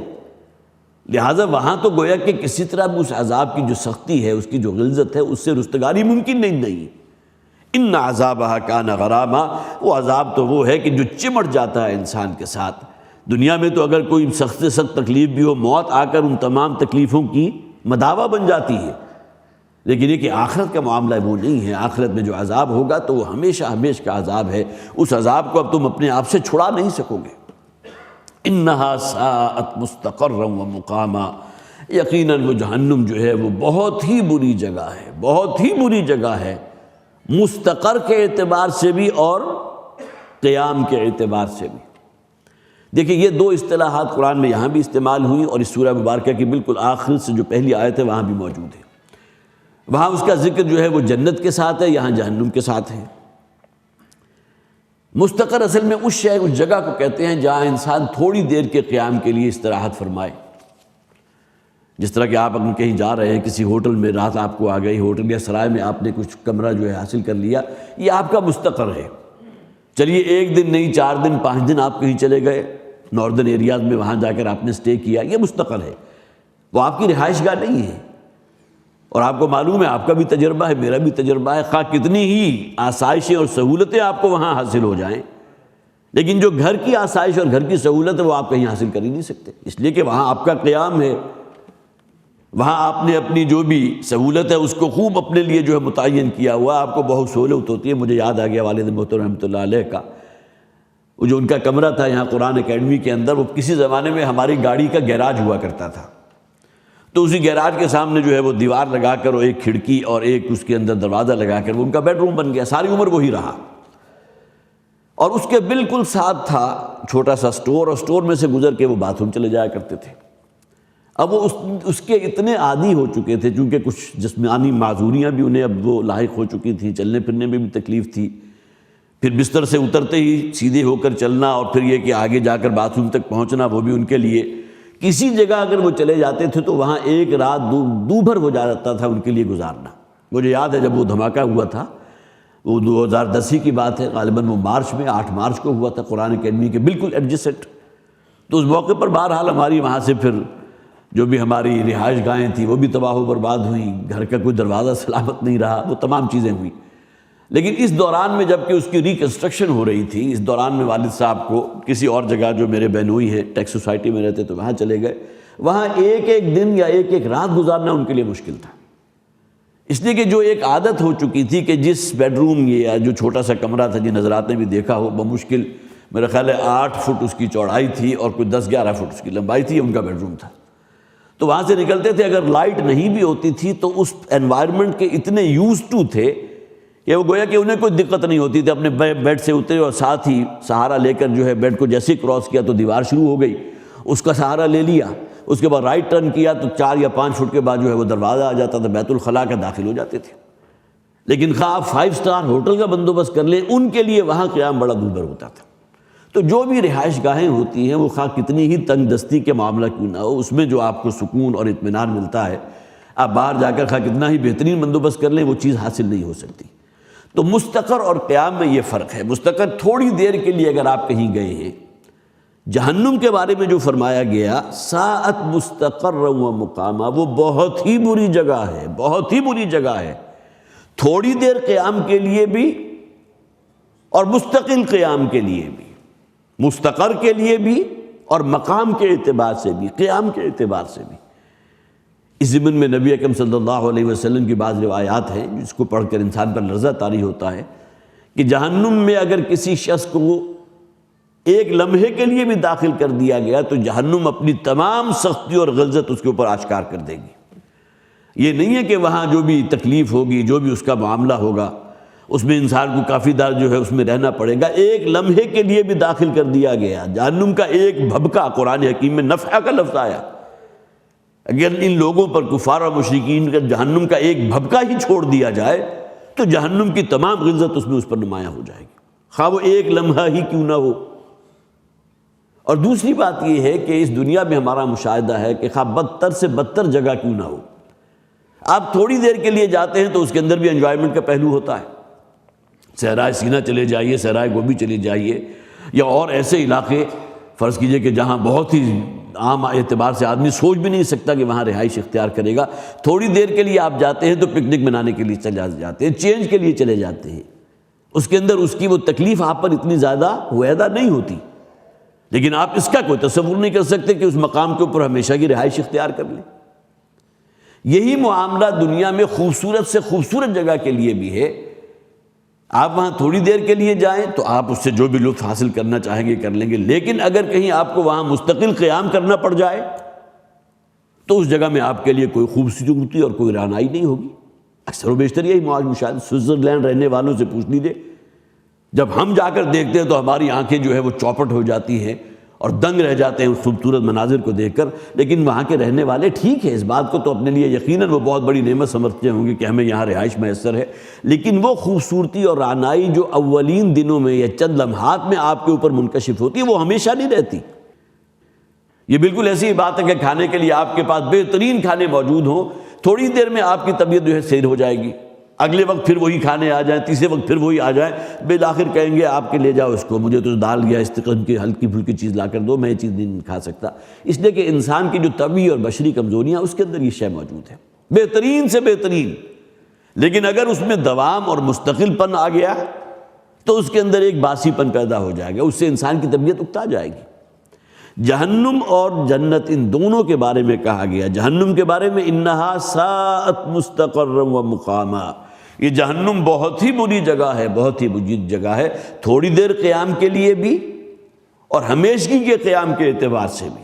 لہٰذا وہاں تو گویا کہ کسی طرح بھی اس عذاب کی جو سختی ہے، اس کی جو غلظت ہے، اس سے رستگاری ممکن نہیں۔ ان عذابہا کان غراما، وہ عذاب تو وہ ہے کہ جو چمٹ جاتا ہے انسان کے ساتھ۔ دنیا میں تو اگر کوئی سخت سے سخت تکلیف بھی ہو، موت آ کر ان تمام تکلیفوں کی مداوا بن جاتی ہے، لیکن یہ کہ آخرت کا معاملہ وہ نہیں ہے۔ آخرت میں جو عذاب ہوگا تو وہ ہمیشہ ہمیشہ کا عذاب ہے، اس عذاب کو اب تم اپنے آپ سے چھڑا نہیں سکو گے۔ انہا ساءت مستقرا و مقاما، یقیناً وہ جہنم جو ہے وہ بہت ہی بری جگہ ہے، بہت ہی بری جگہ ہے، مستقر کے اعتبار سے بھی اور قیام کے اعتبار سے بھی۔ دیکھیں یہ دو اصطلاحات قرآن میں یہاں بھی استعمال ہوئی اور اس سورہ مبارکہ کی بالکل آخر سے جو پہلی آیت ہے وہاں بھی موجود ہے۔ وہاں اس کا ذکر جو ہے وہ جنت کے ساتھ ہے، یہاں جہنم کے ساتھ ہے۔ مستقر اصل میں اس جگہ کو کہتے ہیں جہاں انسان تھوڑی دیر کے قیام کے لیے استراحت فرمائے۔ جس طرح کہ آپ اگر کہیں جا رہے ہیں، کسی ہوٹل میں رات آپ کو آ گئی، ہوٹل یا سرائے میں آپ نے کچھ کمرہ جو ہے حاصل کر لیا، یہ آپ کا مستقر ہے۔ چلیے ایک دن نہیں، 4 دن 5 دن آپ کہیں چلے گئے ناردرن ایریاز میں، وہاں جا کر آپ نے سٹے کیا، یہ مستقر ہے، وہ آپ کی رہائش گاہ نہیں ہے۔ اور آپ کو معلوم ہے، آپ کا بھی تجربہ ہے، میرا بھی تجربہ ہے، خواہ کتنی ہی آسائشیں اور سہولتیں آپ کو وہاں حاصل ہو جائیں، لیکن جو گھر کی آسائش اور گھر کی سہولت ہے وہ آپ کہیں حاصل کر ہی نہیں سکتے، اس لیے کہ وہاں آپ کا قیام ہے، وہاں آپ نے اپنی جو بھی سہولت ہے اس کو خوب اپنے لیے جو ہے متعین کیا ہوا، آپ کو بہت سہولت ہوتی ہے۔ مجھے یاد آ گیا والد محترم رحمۃ اللہ علیہ کا، وہ جو ان کا کمرہ تھا یہاں قرآن اکیڈمی کے اندر، وہ کسی زمانے میں ہماری گاڑی کا گیراج ہوا کرتا تھا، تو اسی گیراج کے سامنے جو ہے وہ دیوار لگا کر اور ایک کھڑکی اور ایک اس کے اندر دروازہ لگا کر وہ ان کا بیڈ روم بن گیا، ساری عمر وہی رہا۔ اور اس کے بالکل ساتھ تھا چھوٹا سا سٹور، اور سٹور میں سے گزر کے وہ باتھ روم چلے جایا کرتے تھے۔ اب وہ اس کے اتنے عادی ہو چکے تھے، چونکہ کچھ جسمانی معذوریاں بھی انہیں اب وہ لاحق ہو چکی تھیں، چلنے پھرنے میں بھی تکلیف تھی، پھر بستر سے اترتے ہی سیدھے ہو کر چلنا، اور پھر یہ کہ آگے جا کر باتھ روم تک پہنچنا، وہ بھی ان کے لیے کسی جگہ اگر وہ چلے جاتے تھے تو وہاں ایک رات دو بھر ہو جاتا تھا ان کے لیے گزارنا۔ مجھے یاد ہے جب وہ دھماکہ ہوا تھا، وہ 2010 کی بات ہے، غالباً وہ مارچ میں 8 مارچ کو ہوا تھا، قرآن اکیڈمی کے بالکل ایڈجسٹ، تو اس موقع پر بہرحال ہماری وہاں سے پھر جو بھی ہماری رہائش گاہیں تھیں وہ بھی تباہ و برباد ہوئیں، گھر کا کوئی دروازہ سلامت نہیں رہا، وہ تمام چیزیں ہوئیں۔ لیکن اس دوران میں جب کہ اس کی ریکنسٹرکشن ہو رہی تھی، اس دوران میں والد صاحب کو کسی اور جگہ، جو میرے بہنوئی ہیں ٹیکس سوسائٹی میں رہتے تو وہاں چلے گئے، وہاں ایک ایک دن یا ایک ایک رات گزارنا ان کے لیے مشکل تھا، اس لیے کہ جو ایک عادت ہو چکی تھی کہ جس بیڈ روم یا جو چھوٹا سا کمرہ تھا، جن حضرات نے بھی دیکھا ہو، بمشکل میرا خیال ہے 8 فٹ اس کی چوڑائی تھی اور کوئی 10-11 فٹ اس کی لمبائی تھی، ان کا بیڈ روم تھا۔ تو وہاں سے نکلتے تھے، اگر لائٹ نہیں بھی ہوتی تھی تو اس انوائرمنٹ کے اتنے یوز ٹو تھے کہ وہ گویا کہ انہیں کوئی دقت نہیں ہوتی تھی، اپنے بیڈ سے اترے اور ساتھ ہی سہارا لے کر جو ہے بیڈ کو جیسے کراس کیا تو دیوار شروع ہو گئی، اس کا سہارا لے لیا، اس کے بعد رائٹ ٹرن کیا تو 4 یا 5 فٹ کے بعد جو ہے وہ دروازہ آ جاتا تھا، بیت الخلاء کا داخل ہو جاتے تھے۔ لیکن خواہ آپ 5 اسٹار ہوٹل کا بندوبست کر لیں، ان کے لیے وہاں قیام بڑا دور ہوتا تھا۔ تو جو بھی رہائش گاہیں ہوتی ہیں وہ خواہ کتنی ہی تنگ دستی کے معاملہ کیوں نہ ہو، اس میں جو آپ کو سکون اور اطمینان ملتا ہے، آپ باہر جا کر خواہ کتنا ہی بہترین بندوبست کر لیں وہ چیز حاصل نہیں ہو سکتی۔ تو مستقر اور قیام میں یہ فرق ہے۔ مستقر تھوڑی دیر کے لیے اگر آپ کہیں گئے ہیں، جہنم کے بارے میں جو فرمایا گیا ساعت مستقر و مقامہ، وہ بہت ہی بری جگہ ہے، بہت ہی بری جگہ ہے، تھوڑی دیر قیام کے لیے بھی اور مستقل قیام کے لیے بھی، مستقر کے لیے بھی اور مقام کے اعتبار سے بھی، قیام کے اعتبار سے بھی۔ اس ضمن میں نبی اکرم صلی اللہ علیہ وسلم کی بعض روایات ہیں جس کو پڑھ کر انسان پر لرزہ طاری ہوتا ہے کہ جہنم میں اگر کسی شخص کو ایک لمحے کے لیے بھی داخل کر دیا گیا تو جہنم اپنی تمام سختی اور غلظت اس کے اوپر آشکار کر دے گی۔ یہ نہیں ہے کہ وہاں جو بھی تکلیف ہوگی، جو بھی اس کا معاملہ ہوگا، اس میں انسان کو کافی دار جو ہے اس میں رہنا پڑے گا۔ ایک لمحے کے لیے بھی داخل کر دیا گیا، جہنم کا ایک بھبکا، قرآن حکیم میں نفحہ کا لفظ آیا، اگر ان لوگوں پر کفار و مشرکین کا جہنم کا ایک بھبکا ہی چھوڑ دیا جائے تو جہنم کی تمام غلظت اس میں اس پر نمایاں ہو جائے گی، خواہ وہ ایک لمحہ ہی کیوں نہ ہو۔ اور دوسری بات یہ ہے کہ اس دنیا میں ہمارا مشاہدہ ہے کہ خواہ بدتر سے بدتر جگہ کیوں نہ ہو، آپ تھوڑی دیر کے لیے جاتے ہیں تو اس کے اندر بھی انجوائمنٹ کا پہلو ہوتا ہے۔ صحرائے سینا چلے جائیے، صحرائے گوبی چلے جائیے، یا اور ایسے علاقے فرض کیجئے کہ جہاں بہت ہی عام اعتبار سے آدمی سوچ بھی نہیں سکتا کہ وہاں رہائش اختیار کرے گا، تھوڑی دیر کے لیے آپ جاتے ہیں تو پکنک منانے کے لیے چلے جاتے ہیں، چینج کے لیے چلے جاتے ہیں، اس کے اندر اس کی وہ تکلیف آپ پر اتنی زیادہ وعدہ نہیں ہوتی، لیکن آپ اس کا کوئی تصور نہیں کر سکتے کہ اس مقام کے اوپر ہمیشہ کی رہائش اختیار کر لیں۔ یہی معاملہ دنیا میں خوبصورت سے خوبصورت جگہ کے لیے بھی ہے، آپ وہاں تھوڑی دیر کے لیے جائیں تو آپ اس سے جو بھی لطف حاصل کرنا چاہیں گے کر لیں گے، لیکن اگر کہیں آپ کو وہاں مستقل قیام کرنا پڑ جائے تو اس جگہ میں آپ کے لیے کوئی خوبصورتی اور کوئی رعنائی نہیں ہوگی۔ اکثر و بیشتر یہی مشاہدہ، سوئٹزرلینڈ رہنے والوں سے پوچھ لیجیے، جب ہم جا کر دیکھتے ہیں تو ہماری آنکھیں جو ہے وہ چوپٹ ہو جاتی ہیں اور دنگ رہ جاتے ہیں اس خوبصورت مناظر کو دیکھ کر، لیکن وہاں کے رہنے والے ٹھیک ہے، اس بات کو تو اپنے لیے یقیناً وہ بہت بڑی نعمت سمجھتے ہوں گے کہ ہمیں یہاں رہائش میسر ہے، لیکن وہ خوبصورتی اور رعنائی جو اولین دنوں میں یا چند لمحات میں آپ کے اوپر منکشف ہوتی ہے وہ ہمیشہ نہیں رہتی۔ یہ بالکل ایسی ہی بات ہے کہ کھانے کے لیے آپ کے پاس بہترین کھانے موجود ہوں، تھوڑی دیر میں آپ کی طبیعت جو ہے سیر ہو جائے گی، اگلے وقت پھر وہی کھانے آ جائیں، تیسرے وقت پھر وہی آ جائیں، بالآخر کہیں گے آپ کے لے جاؤ اس کو، مجھے تو دال یا اس قسم کی ہلکی پھلکی چیز لا کر دو، میں یہ چیز نہیں کھا سکتا۔ اس لیے کہ انسان کی جو طبعی اور بشری کمزوریاں اس کے اندر یہ شے موجود ہے، بہترین سے بہترین، لیکن اگر اس میں دوام اور مستقل پن آ گیا تو اس کے اندر ایک باسی پن پیدا ہو جائے گا، اس سے انسان کی طبیعت اکتا جائے گی۔ جہنم اور جنت ان دونوں کے بارے میں کہا گیا، جہنم کے بارے میں انہا ساعت مستقرا و مقاما، یہ جہنم بہت ہی بری جگہ ہے، بہت ہی بری جگہ ہے، تھوڑی دیر قیام کے لیے بھی اور ہمیشگی کے قیام کے اعتبار سے بھی۔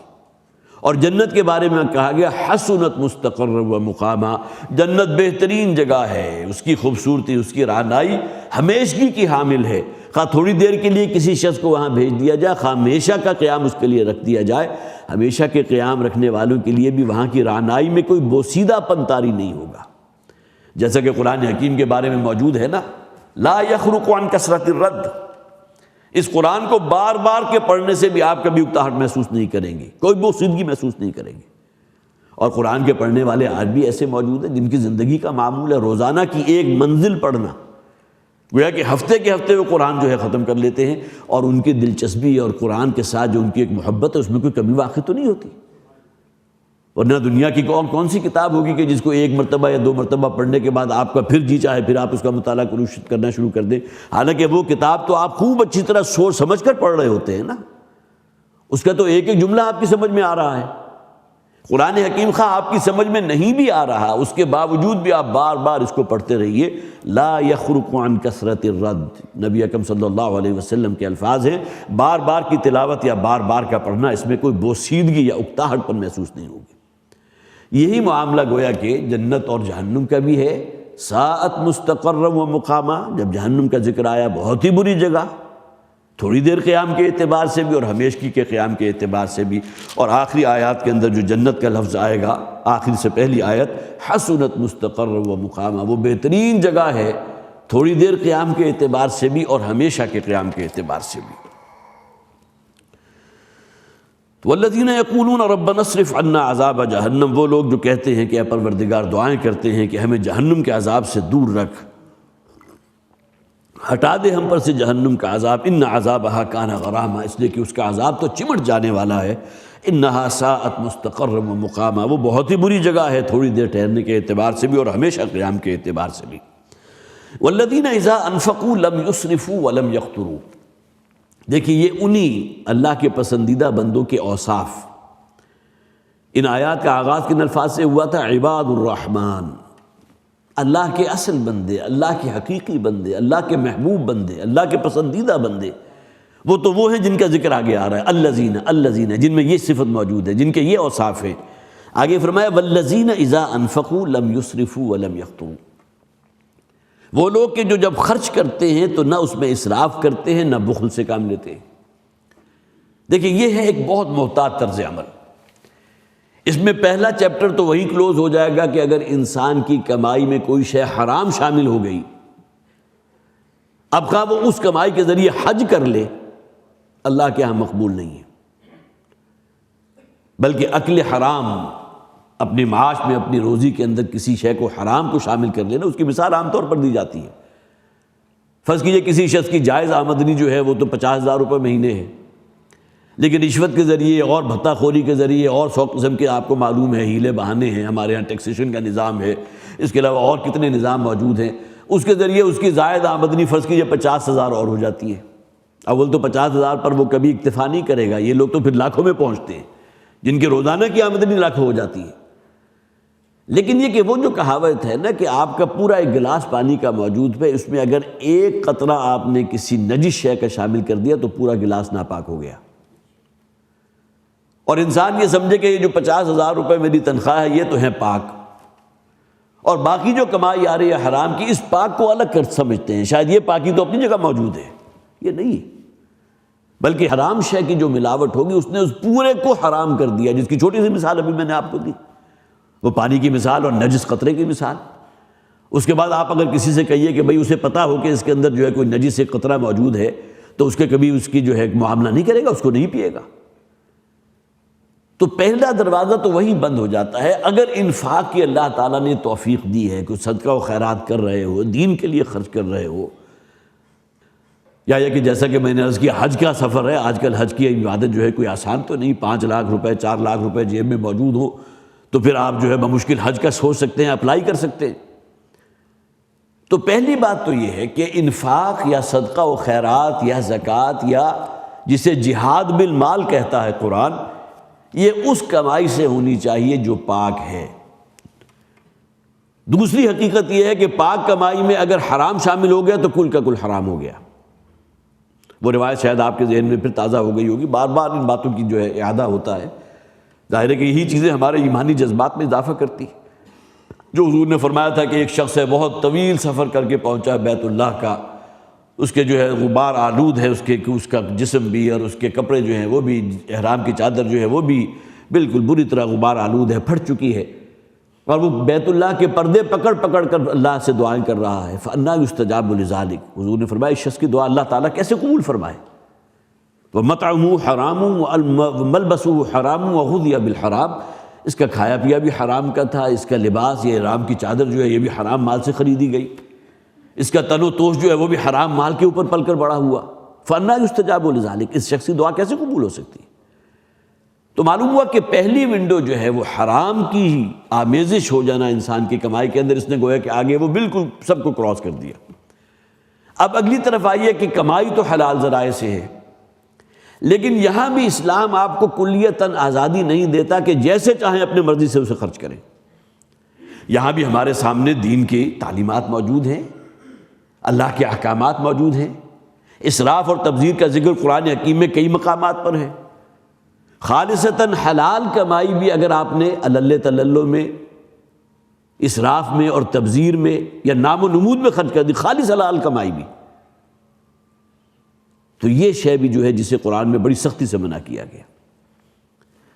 اور جنت کے بارے میں کہا گیا حسنت مستقرا و مقاما، جنت بہترین جگہ ہے، اس کی خوبصورتی، اس کی رعنائی ہمیشگی کی حامل ہے، خواہ تھوڑی دیر کے لیے کسی شخص کو وہاں بھیج دیا جائے، خواہ ہمیشہ کا قیام اس کے لیے رکھ دیا جائے، ہمیشہ کے قیام رکھنے والوں کے لیے بھی وہاں کی رعنائی میں کوئی بوسیدہ پن طاری نہیں ہوگا، جیسا کہ قرآن حکیم کے بارے میں موجود ہے نا، لا یخرق عن کثرت الرد، اس قرآن کو بار بار کے پڑھنے سے بھی آپ کبھی اکتاہٹ محسوس نہیں کریں گے، کوئی بوسیدگی محسوس نہیں کریں گے۔ اور قرآن کے پڑھنے والے آج بھی ایسے موجود ہیں جن کی زندگی کا معمول ہے روزانہ کی ایک منزل پڑھنا، گویا کہ ہفتے کے ہفتے وہ قرآن جو ہے ختم کر لیتے ہیں، اور ان کی دلچسپی اور قرآن کے ساتھ جو ان کی ایک محبت ہے اس میں کوئی کمی واقع تو نہیں ہوتی، ورنہ دنیا کی کون سی کتاب ہوگی کہ جس کو ایک مرتبہ یا دو مرتبہ پڑھنے کے بعد آپ کا پھر جی چاہے پھر آپ اس کا مطالعہ کرنا شروع کر دیں، حالانکہ وہ کتاب تو آپ خوب اچھی طرح سوچ سمجھ کر پڑھ رہے ہوتے ہیں نا، اس کا تو ایک ایک جملہ آپ کی سمجھ میں آ رہا ہے۔ قرآن حکیم خواہ آپ کی سمجھ میں نہیں بھی آ رہا، اس کے باوجود بھی آپ بار بار اس کو پڑھتے رہیے۔ لا یخرق عن کثرت الرد، نبی اکرم صلی اللہ علیہ وسلم کے الفاظ ہیں، بار بار کی تلاوت یا بار بار کا پڑھنا اس میں کوئی بوسیدگی یا اکتاہٹ پن محسوس نہیں ہوگی۔ یہی معاملہ گویا کہ جنت اور جہنم کا بھی ہے، ساعت مستقرا و مقاما، جب جہنم کا ذکر آیا بہت ہی بری جگہ، تھوڑی دیر قیام کے اعتبار سے بھی اور ہمیشگی کے قیام کے اعتبار سے بھی۔ اور آخری آیات کے اندر جو جنت کا لفظ آئے گا، آخر سے پہلی آیت، حسنت مستقر و مقامہ، وہ بہترین جگہ ہے تھوڑی دیر قیام کے اعتبار سے بھی اور ہمیشہ کے قیام کے اعتبار سے بھی۔ والذین یقولون ربنا اصرف عنا عذاب جہنم، وہ لوگ جو کہتے ہیں کہ اے پروردگار، دعائیں کرتے ہیں کہ ہمیں جہنم کے عذاب سے دور رکھ، ہٹا دے ہم پر سے جہنم کا عذاب، ان عذابہا کان غراما، اس لیے کہ اس کا عذاب تو چمٹ جانے والا ہے، انہا ساءت مستقرا و مقاما، وہ بہت ہی بری جگہ ہے تھوڑی دیر ٹھہرنے کے اعتبار سے بھی اور ہمیشہ قیام کے اعتبار سے بھی۔ والذین اذا انفقوا لم یسرفوا ولم یقتروا، دیکھیے یہ انہی اللہ کے پسندیدہ بندوں کے اوصاف۔ ان آیات کا آغاز کن الفاظ سے ہوا تھا؟ عباد الرحمن، اللہ کے اصل بندے، اللہ کے حقیقی بندے، اللہ کے محبوب بندے، اللہ کے پسندیدہ بندے، وہ ہیں جن کا ذکر آگے آ رہا ہے، الذین جن میں یہ صفت موجود ہے، جن کے یہ اوصاف ہیں۔ آگے فرمایا والذین اذا انفقوا لم یسرفوا ولم یقتروا، وہ لوگ کہ جو جب خرچ کرتے ہیں تو نہ اس میں اسراف کرتے ہیں نہ بخل سے کام لیتے ہیں۔ دیکھیں یہ ہے ایک بہت محتاط طرز عمل۔ اس میں پہلا چیپٹر تو وہی کلوز ہو جائے گا کہ اگر انسان کی کمائی میں کوئی شے حرام شامل ہو گئی، اب خواہ وہ اس کمائی کے ذریعے حج کر لے، اللہ کے ہاں مقبول نہیں ہے، بلکہ اکل حرام، اپنے معاش میں اپنی روزی کے اندر کسی شے کو حرام کو شامل کر لینا، اس کی مثال عام طور پر دی جاتی ہے۔ فرض کیجئے کسی شخص کی جائز آمدنی جو ہے وہ تو 50,000 روپے مہینے ہے، لیکن رشوت کے ذریعے اور بھتہ خوری کے ذریعے اور 100 قسم کے آپ کو معلوم ہے ہیلے بہانے ہیں، ہمارے ہاں ٹیکسیشن کا نظام ہے، اس کے علاوہ اور کتنے نظام موجود ہیں، اس کے ذریعے اس کی زائد آمدنی فرض کیجئے 50,000 اور ہو جاتی ہے۔ اول تو 50,000 پر وہ کبھی اکتفا نہیں کرے گا، یہ لوگ تو پھر لاکھوں میں پہنچتے ہیں، جن کے روزانہ کی آمدنی لاکھوں ہو جاتی ہے۔ لیکن یہ کہ وہ جو کہاوت ہے نا کہ آپ کا پورا ایک گلاس پانی کا موجود ہے، اس میں اگر ایک قطرہ آپ نے کسی نجس شے کا شامل کر دیا تو پورا گلاس ناپاک ہو گیا، اور انسان یہ سمجھے کہ یہ جو 50,000 روپے میری تنخواہ ہے یہ تو ہے پاک، اور باقی جو کمائی آ رہی ہے حرام کی، اس پاک کو الگ کر سمجھتے ہیں، شاید یہ پاکی تو اپنی جگہ موجود ہے، یہ نہیں ہے، بلکہ حرام شے کی جو ملاوٹ ہوگی اس نے اس پورے کو حرام کر دیا، جس کی چھوٹی سی مثال ابھی میں نے آپ کو دی، وہ پانی کی مثال اور نجس قطرے کی مثال۔ اس کے بعد آپ اگر کسی سے کہیے کہ بھئی اسے پتہ ہو کہ اس کے اندر جو ہے کوئی نجس ایک قطرہ موجود ہے، تو اس کے کبھی اس کی جو ہے معاملہ نہیں کرے گا، اس کو نہیں پیے گا۔ تو پہلا دروازہ تو وہی بند ہو جاتا ہے۔ اگر انفاق کی اللہ تعالیٰ نے توفیق دی ہے، کوئی صدقہ و خیرات کر رہے ہو، دین کے لیے خرچ کر رہے ہو، یا یہ کہ جیسا کہ میں نے عرض کیا حج کا سفر ہے، آج کل حج کی عبادت جو ہے کوئی آسان تو نہیں، 5 لاکھ روپے 4 لاکھ روپے جیب میں موجود ہو تو پھر آپ جو ہے بمشکل حج کا سوچ سکتے ہیں، اپلائی کر سکتے ہیں۔ تو پہلی بات تو یہ ہے کہ انفاق یا صدقہ و خیرات یا زکوٰۃ یا جسے جہاد بالمال کہتا ہے قرآن، یہ اس کمائی سے ہونی چاہیے جو پاک ہے۔ دوسری حقیقت یہ ہے کہ پاک کمائی میں اگر حرام شامل ہو گیا تو کل کا کل حرام ہو گیا۔ وہ روایت شاید آپ کے ذہن میں پھر تازہ ہو گئی ہوگی، بار بار ان باتوں کی جو ہے اعادہ ہوتا ہے، ظاہر ہے کہ یہی چیزیں ہمارے ایمانی جذبات میں اضافہ کرتی ہیں۔ جو حضور نے فرمایا تھا کہ ایک شخص ہے بہت طویل سفر کر کے پہنچا ہے بیت اللہ کا، اس کے جو ہے غبار آلود ہے، اس کا جسم بھی اور اس کے کپڑے جو ہیں وہ بھی، احرام کی چادر جو ہے وہ بھی بالکل بری طرح غبار آلود ہے، پھٹ چکی ہے، اور وہ بیت اللہ کے پردے پکڑ پکڑ کر اللہ سے دعائیں کر رہا ہے۔ فَأَنَّىٰ يُسْتَجَابُ لِذَٰلِكَ، حضور نے فرمایا اس شخص کی دعا اللہ تعالیٰ کیسے قبول فرمائے؟ وَمَطْعَمُهُ حَرَامٌ وَمَلْبَسُهُ حَرَامٌ وَغُذِيَ بِالْحَرَامِ، اس کا کھایا پیا بھی حرام کا تھا، اس کا لباس یہ احرام کی چادر جو ہے یہ بھی حرام مال سے خریدی گئی، اس کا تن و توش جو ہے وہ بھی حرام مال کے اوپر پل کر بڑا ہوا۔ فَأَنَّىٰ يُسْتَجَابُ لِذَٰلِكَ، اس شخص کی دعا کیسے قبول ہو سکتی ہے؟ تو معلوم ہوا کہ پہلی ونڈو جو ہے وہ حرام کی آمیزش ہو جانا انسان کی کمائی کے اندر، اس نے گویا کہ آگے وہ بالکل سب کو کراس کر دیا۔ اب اگلی طرف آئیے کہ کمائی تو حلال ذرائع سے ہے، لیکن یہاں بھی اسلام آپ کو کلیتاً آزادی نہیں دیتا کہ جیسے چاہیں اپنے مرضی سے اسے خرچ کریں۔ یہاں بھی ہمارے سامنے دین کی تعلیمات موجود ہیں، اللہ کے احکامات موجود ہیں، اسراف اور تبذیر کا ذکر قرآن حکیم میں کئی مقامات پر ہے۔ خالصتاً حلال کمائی بھی اگر آپ نے علل تللو میں، اسراف میں اور تبذیر میں یا نام و نمود میں خرچ کر دی، خالص حلال کمائی بھی، تو یہ شے بھی جو ہے جسے قرآن میں بڑی سختی سے منع کیا گیا۔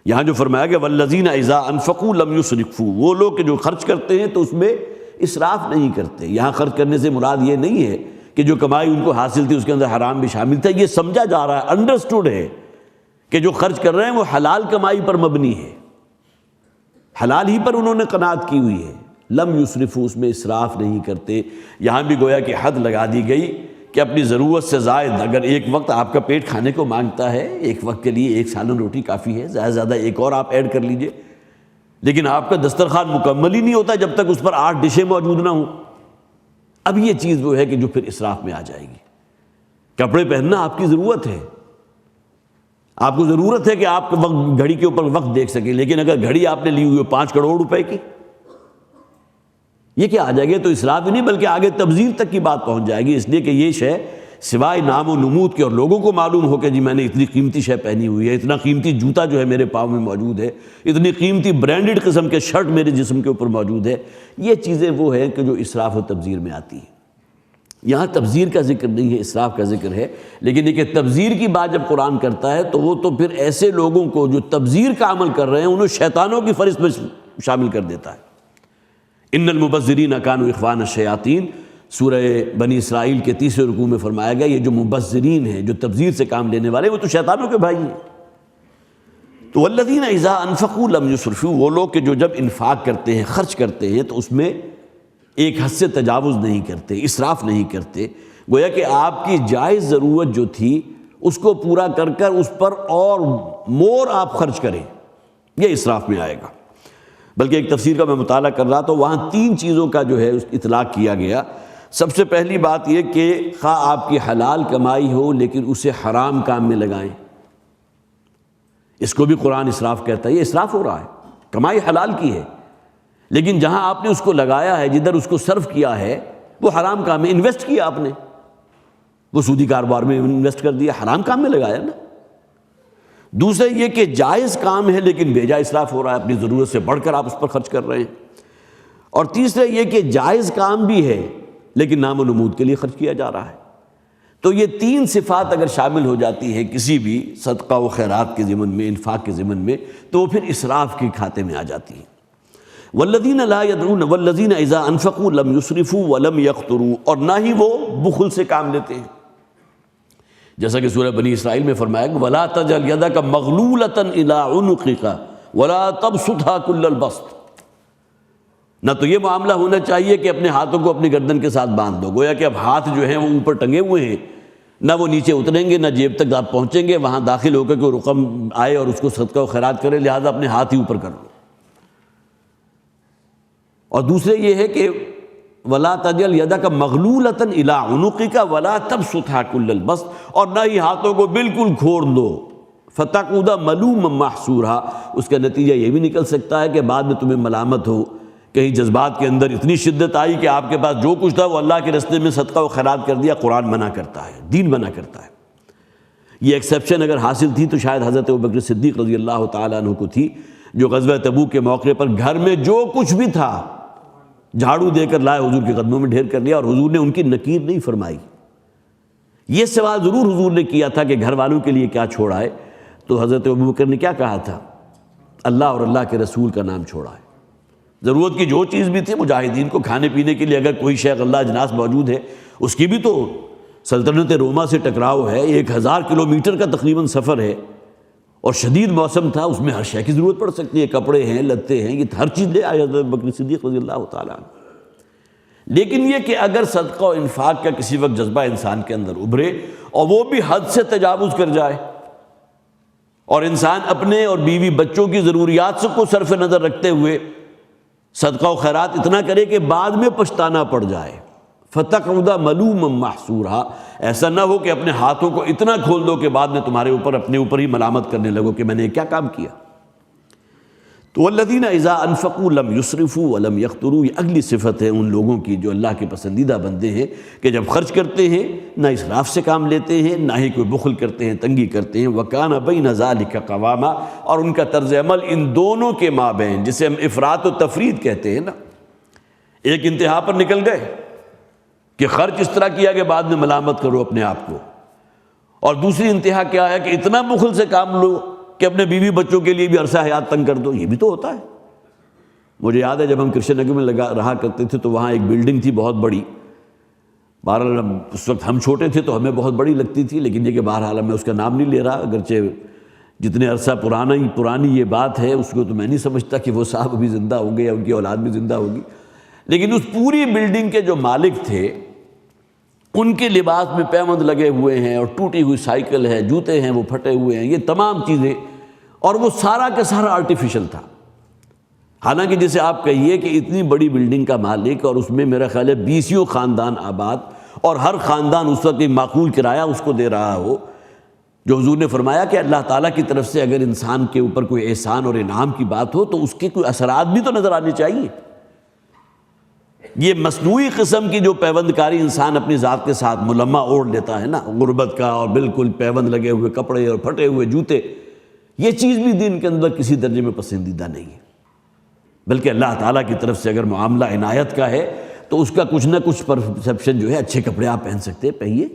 یہاں جو فرمایا گیا والذین اذا انفقوا لم یسرفوا، وہ لوگ کہ جو خرچ کرتے ہیں تو اس میں اسراف نہیں کرتے۔ یہاں خرچ کرنے سے مراد یہ نہیں ہے کہ جو کمائی ان کو حاصل تھی اس کے اندر حرام بھی شامل تھا، یہ سمجھا جا رہا ہے، انڈرسٹوڈ ہے کہ جو خرچ کر رہے ہیں وہ حلال کمائی پر مبنی ہے، حلال ہی پر انہوں نے قناعت کی ہوئی ہے۔ لم یسرفوا، اس میں اسراف نہیں کرتے۔ یہاں بھی گویا کہ حد لگا دی گئی کہ اپنی ضرورت سے زائد، اگر ایک وقت آپ کا پیٹ کھانے کو مانگتا ہے، ایک وقت کے لیے ایک سالن روٹی کافی ہے، زیادہ سے زیادہ ایک اور آپ ایڈ کر لیجئے، لیکن آپ کا دسترخوان مکمل ہی نہیں ہوتا جب تک اس پر 8 ڈشیں موجود نہ ہوں۔ اب یہ چیز وہ ہے کہ جو پھر اسراف میں آ جائے گی۔ کپڑے پہننا آپ کی ضرورت ہے، آپ کو ضرورت ہے کہ آپ وقت گھڑی کے اوپر وقت دیکھ سکیں، لیکن اگر گھڑی آپ نے لی ہوئی ہے 5 کروڑ روپے کی، یہ کیا آ جائے گی؟ تو اسراف ہی نہیں بلکہ آگے تبذیر تک کی بات پہنچ جائے گی، اس لیے کہ یہ شے سوائے نام و نمود کے اور لوگوں کو معلوم ہو کہ جی میں نے اتنی قیمتی شے پہنی ہوئی ہے، اتنا قیمتی جوتا جو ہے میرے پاؤں میں موجود ہے، اتنی قیمتی برانڈڈ قسم کے شرٹ میرے جسم کے اوپر موجود ہے، یہ چیزیں وہ ہیں کہ جو اسراف و تبذیر میں آتی ہیں۔ یہاں تبذیر کا ذکر نہیں ہے، اسراف کا ذکر ہے، لیکن یہ کہ تبذیر کی بات جب قرآن کرتا ہے تو وہ تو پھر ایسے لوگوں کو جو تبذیر کا عمل کر رہے ہیں انہیں شیطانوں کی فہرست میں شامل کر دیتا ہے۔ ان المبذرین کانوا اخوان الشیاطین، سورہ بنی اسرائیل کے 30 رکوع میں فرمایا گیا یہ جو مبذرین ہیں، جو تبذیر سے کام لینے والے، وہ تو شیطانوں کے بھائی ہیں۔ تو والذین اذا انفقوا لم یسرفوا، وہ لوگ کہ جو جب انفاق کرتے ہیں، خرچ کرتے ہیں تو اس میں ایک حد سے تجاوز نہیں کرتے، اسراف نہیں کرتے، گویا کہ آپ کی جائز ضرورت جو تھی اس کو پورا کر کر اس پر اور مور آپ خرچ کریں، یہ اسراف میں آئے گا۔ بلکہ ایک تفسیر کا میں مطالعہ کر رہا تو وہاں 3 چیزوں کا جو ہے اطلاق کیا گیا۔ سب سے پہلی بات یہ کہ خواہ آپ کی حلال کمائی ہو لیکن اسے حرام کام میں لگائیں، اس کو بھی قرآن اسراف کہتا ہے، یہ اسراف ہو رہا ہے، کمائی حلال کی ہے لیکن جہاں آپ نے اس کو لگایا ہے، جدھر اس کو صرف کیا ہے وہ حرام کام میں انویسٹ کیا، آپ نے وہ سودی کاروبار میں انویسٹ کر دیا، حرام کام میں لگایا نا۔ دوسرا یہ کہ جائز کام ہے لیکن بیجا اسراف ہو رہا ہے، اپنی ضرورت سے بڑھ کر آپ اس پر خرچ کر رہے ہیں۔ اور تیسرا یہ کہ جائز کام بھی ہے لیکن نام و نمود کے لیے خرچ کیا جا رہا ہے۔ تو یہ 3 صفات اگر شامل ہو جاتی ہے کسی بھی صدقہ و خیرات کے ضمن میں، انفاق کے ضمن میں، تو وہ پھر اسراف کے کھاتے میں آ جاتی ہے۔ والذین لا یدرون والذین اذا انفقوا لم یسرفوا ولم یقتروا، اور نہ ہی وہ بخل سے کام لیتے ہیں، جیسا کہ سورہ بنی اسرائیل میں فرمایا کہ وَلَا تَجْعَلْ يَدَكَ مَغْلُولَةً إِلَىٰ عُنُقِكَ وَلَا تَبْسُطْهَا كُلَّ الْبَسْطِ۔ نہ تو یہ معاملہ ہونا چاہیے کہ اپنے ہاتھوں کو اپنی گردن کے ساتھ باندھ دو، گویا کہ اب ہاتھ جو ہیں وہ اوپر ٹنگے ہوئے ہیں، نہ وہ نیچے اتریں گے، نہ جیب تک آپ پہنچیں گے، وہاں داخل ہو کر کوئی رقم آئے اور اس کو صدقہ و خیرات کرے، لہٰذا اپنے ہاتھ ہی اوپر کر لو۔ اور دوسرے یہ ہے کہ وَلَا تَجْعَلْ يَدَكَ مَغْلُولَةً إِلَىٰ عُنُقِكَ وَلَا تَبْسُطْهَا كُلَّ الْبَسْطِ، اور نہ ہی ہاتھوں کو بالکل کھوڑ دو، فَتَقْعُدَ مَلُومًا مَحْسُورًا، اس کا نتیجہ یہ بھی نکل سکتا ہے کہ بعد میں تمہیں ملامت ہو، کہیں جذبات کے اندر اتنی شدت آئی کہ آپ کے پاس جو کچھ تھا وہ اللہ کے راستے میں صدقہ و خیرات کر دیا۔ قرآن منع کرتا ہے، دین منع کرتا ہے۔ یہ ایکسیپشن اگر حاصل تھی تو شاید حضرت ابوبکر صدیق رضی اللہ تعالیٰ عنہ کو تھی، جو غزوہ تبوک کے موقع پر گھر میں جو کچھ بھی تھا جھاڑو دے کر لائے، حضور کے قدموں میں ڈھیر کر لیا، اور حضور نے ان کی نکیر نہیں فرمائی۔ یہ سوال ضرور حضور نے کیا تھا کہ گھر والوں کے لیے کیا چھوڑا ہے، تو حضرت ابوبکر نے کیا کہا تھا؟ اللہ اور اللہ کے رسول کا نام چھوڑا ہے۔ ضرورت کی جو چیز بھی تھی، مجاہدین کو کھانے پینے کے لیے اگر کوئی شے غلہ اجناس موجود ہے، اس کی بھی تو سلطنت روما سے ٹکراؤ ہے، 1000 کلومیٹر کا تقریباً سفر ہے، اور شدید موسم تھا، اس میں ہر شے کی ضرورت پڑ سکتی ہے، کپڑے ہیں، لتے ہیں، یہ ہر چیز لے آئے حضرت بکر صدیق رضی اللہ تعالیٰ عنہ۔ لیکن یہ کہ اگر صدقہ و انفاق کا کسی وقت جذبہ انسان کے اندر ابھرے اور وہ بھی حد سے تجاوز کر جائے، اور انسان اپنے اور بیوی بچوں کی ضروریات کو صرف نظر رکھتے ہوئے صدقہ و خیرات اتنا کرے کہ بعد میں پچھتانا پڑ جائے، فَتَقْعُدَ مَلُومًا مَحْسُورًا، ایسا نہ ہو کہ اپنے ہاتھوں کو اتنا کھول دو کہ بعد میں تمہارے اوپر اپنے اوپر ہی ملامت کرنے لگو کہ میں نے کیا کام کیا۔ تو والذین اذا انفقوا لم یسرفوا ولم یقتروا، یہ اگلی صفت ہے ان لوگوں کی جو اللہ کے پسندیدہ بندے ہیں کہ جب خرچ کرتے ہیں نہ اسراف سے کام لیتے ہیں، نہ ہی کوئی بخل کرتے ہیں، تنگی کرتے ہیں۔ وَكَانَ بَيْنَ ذَلِكَ قَوَامًا، اور ان کا طرز عمل ان دونوں کے مابین، جسے ہم افراط و تفرید کہتے ہیں نا، ایک انتہا پر نکل گئے کہ خرچ اس طرح کیا کہ بعد میں ملامت کرو اپنے آپ کو، اور دوسری انتہا کیا ہے کہ اتنا بخل سے کام لو کہ اپنے بیوی بچوں کے لیے بھی عرصہ حیات تنگ کر دو، یہ بھی تو ہوتا ہے۔ مجھے یاد ہے جب ہم کرشن نگر میں رہا کرتے تھے تو وہاں ایک بلڈنگ تھی بہت بڑی، بہرحال اس وقت ہم چھوٹے تھے تو ہمیں بہت بڑی لگتی تھی، لیکن یہ کہ بہرحال میں اس کا نام نہیں لے رہا، اگرچہ جتنے عرصہ پرانی یہ بات ہے اس کو تو میں نہیں سمجھتا کہ وہ صاحب ابھی زندہ ہوں گے یا ان کی اولاد بھی زندہ ہوگی، لیکن اس پوری بلڈنگ کے جو مالک تھے ان کے لباس میں پیوند لگے ہوئے ہیں اور ٹوٹی ہوئی سائیکل ہے، جوتے ہیں وہ پھٹے ہوئے ہیں، یہ تمام چیزیں، اور وہ سارا کا سارا آرٹیفیشل تھا۔ حالانکہ جسے آپ کہیے کہ اتنی بڑی بلڈنگ کا مالک اور اس میں میرا خیال ہے 20 خاندان آباد، اور ہر خاندان اس وقت ایک معقول کرایہ اس کو دے رہا ہو، جو حضور نے فرمایا کہ اللہ تعالیٰ کی طرف سے اگر انسان کے اوپر کوئی احسان اور انعام کی بات ہو تو اس کے کوئی اثرات بھی تو نظر آنے چاہیے۔ یہ مصنوعی قسم کی جو پیوند کاری انسان اپنی ذات کے ساتھ ملمہ اوڑھ لیتا ہے نا، غربت کا اور بالکل پیوند لگے ہوئے کپڑے اور پھٹے ہوئے جوتے، یہ چیز بھی دین کے اندر کسی درجے میں پسندیدہ نہیں ہے، بلکہ اللہ تعالیٰ کی طرف سے اگر معاملہ عنایت کا ہے تو اس کا کچھ نہ کچھ پرسیپشن جو ہے، اچھے کپڑے آپ پہن سکتے ہیں پہنیے،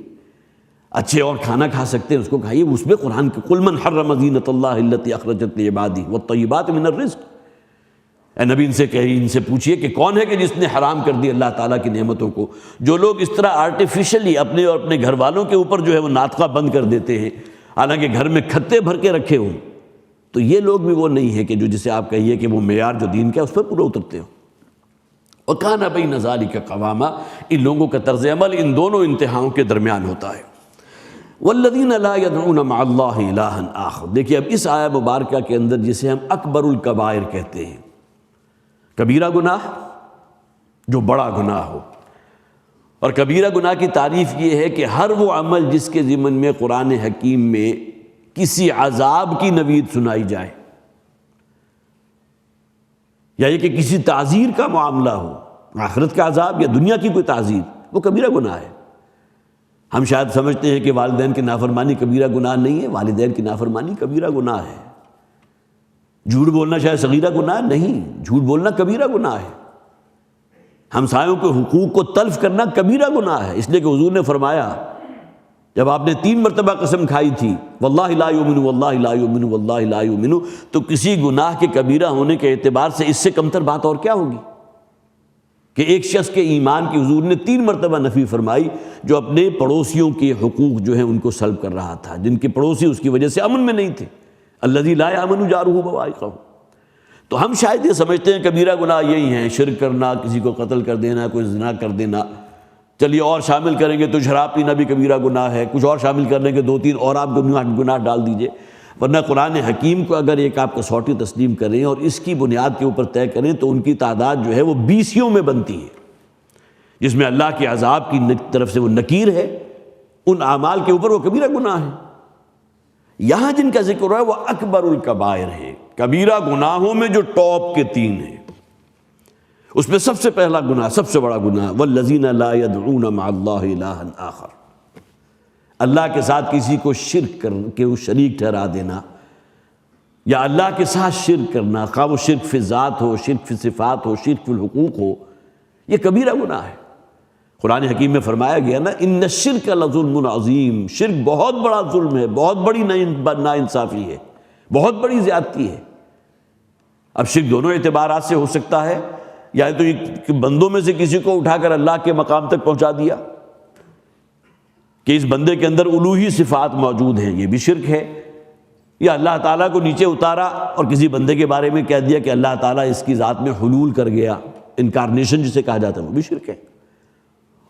اچھے اور کھانا کھا سکتے ہیں اس کو کھائیے، اس میں قرآن کے قل من حرم زینۃ اللہ التی اخرجت لعبادہ والطیبات من الرزق، اے نبی ان سے پوچھئے کہ کون ہے کہ جس نے حرام کر دی اللہ تعالیٰ کی نعمتوں کو۔ جو لوگ اس طرح آرٹیفیشلی اپنے اور اپنے گھر والوں کے اوپر جو ہے وہ ناطقہ بند کر دیتے ہیں، حالانکہ گھر میں کھتے بھر کے رکھے ہوں، تو یہ لوگ بھی وہ نہیں ہیں کہ جو جسے آپ کہیے کہ وہ معیار جو دین کا ہے اس پر پورا اترتے ہوں۔ وَكَانَ بَيْنَ ذَلِكَ قَوَامًا، ان لوگوں کا طرز عمل ان دونوں انتہاؤں کے درمیان ہوتا ہے۔ وَالَّذِينَ لَا يَدْعُونَ مَعَ اللَّهِ إِلَٰهًا آخَرَ، دیکھیے اب اس آیہ مبارکہ کے اندر جسے ہم اکبر الکبائر کہتے ہیں، کبیرہ گناہ جو بڑا گناہ ہو، اور کبیرہ گناہ کی تعریف یہ ہے کہ ہر وہ عمل جس کے ضمن میں قرآن حکیم میں کسی عذاب کی نوید سنائی جائے، یا یہ کہ کسی تعزیر کا معاملہ ہو، آخرت کا عذاب یا دنیا کی کوئی تعزیر، وہ کبیرہ گناہ ہے۔ ہم شاید سمجھتے ہیں کہ والدین کی نافرمانی کبیرہ گناہ نہیں ہے، والدین کی نافرمانی کبیرہ گناہ ہے۔ جھوٹ بولنا شاید صغیرہ گناہ نہیں، جھوٹ بولنا کبیرہ گناہ ہے۔ ہمسایوں کے حقوق کو تلف کرنا کبیرہ گناہ ہے، اس لیے کہ حضور نے فرمایا جب آپ نے 3 مرتبہ قسم کھائی تھی واللہ لا یؤمن واللہ لا یؤمن واللہ لا یؤمن، تو کسی گناہ کے کبیرہ ہونے کے اعتبار سے اس سے کمتر بات اور کیا ہوگی کہ ایک شخص کے ایمان کی حضور نے 3 مرتبہ نفی فرمائی، جو اپنے پڑوسیوں کے حقوق جو ہیں ان کو سلب کر رہا تھا، جن کے پڑوسی اس کی وجہ سے امن میں نہیں تھے، الذی لا یامن جارہ بوائقہ۔ تو ہم شاید یہ سمجھتے ہیں کبیرہ گناہ یہی ہیں، شرک کرنا، کسی کو قتل کر دینا، کوئی زنا کر دینا، چلیے اور شامل کریں گے تو شراب پینا بھی کبیرہ گناہ ہے، کچھ اور شامل کر لیں گے 2-3 اور آپ گناہ ڈال دیجئے۔ ورنہ قرآن حکیم کو اگر ایک آپ کسوٹی تسلیم کریں اور اس کی بنیاد کے اوپر طے کریں تو ان کی تعداد جو ہے وہ 20 میں بنتی ہے، جس میں اللہ کے عذاب کی طرف سے وہ نکیر ہے، ان اعمال کے اوپر وہ کبیرہ گناہ ہے۔ یہاں جن کا ذکر ہے وہ اکبر الکبائر ہے، کبیرہ گناہوں میں جو ٹاپ کے 3 ہیں، اس میں سب سے پہلا گناہ، سب سے بڑا گناہ والذین لا يدعون مع اللہ الہا آخر، اللہ کے ساتھ کسی کو شرک کر کے وہ شریک ٹھہرا دینا، یا اللہ کے ساتھ شرک کرنا، خواہ وہ شرک فی ذات ہو، شرک فی صفات ہو، شرک فی الحقوق ہو، یہ کبیرہ گناہ ہے۔ قرآن حکیم میں فرمایا گیا نا ان الشرک لظلم عظیم، شرک بہت بڑا ظلم ہے، بہت بڑی ناانصافی ہے، بہت بڑی زیادتی ہے۔ اب شرک دونوں اعتبارات سے ہو سکتا ہے، یا تو یہ بندوں میں سے کسی کو اٹھا کر اللہ کے مقام تک پہنچا دیا کہ اس بندے کے اندر الوہی صفات موجود ہیں، یہ بھی شرک ہے، یا اللہ تعالیٰ کو نیچے اتارا اور کسی بندے کے بارے میں کہہ دیا کہ اللہ تعالیٰ اس کی ذات میں حلول کر گیا، انکارنیشن جسے کہا جاتا ہے، وہ بھی شرک ہے۔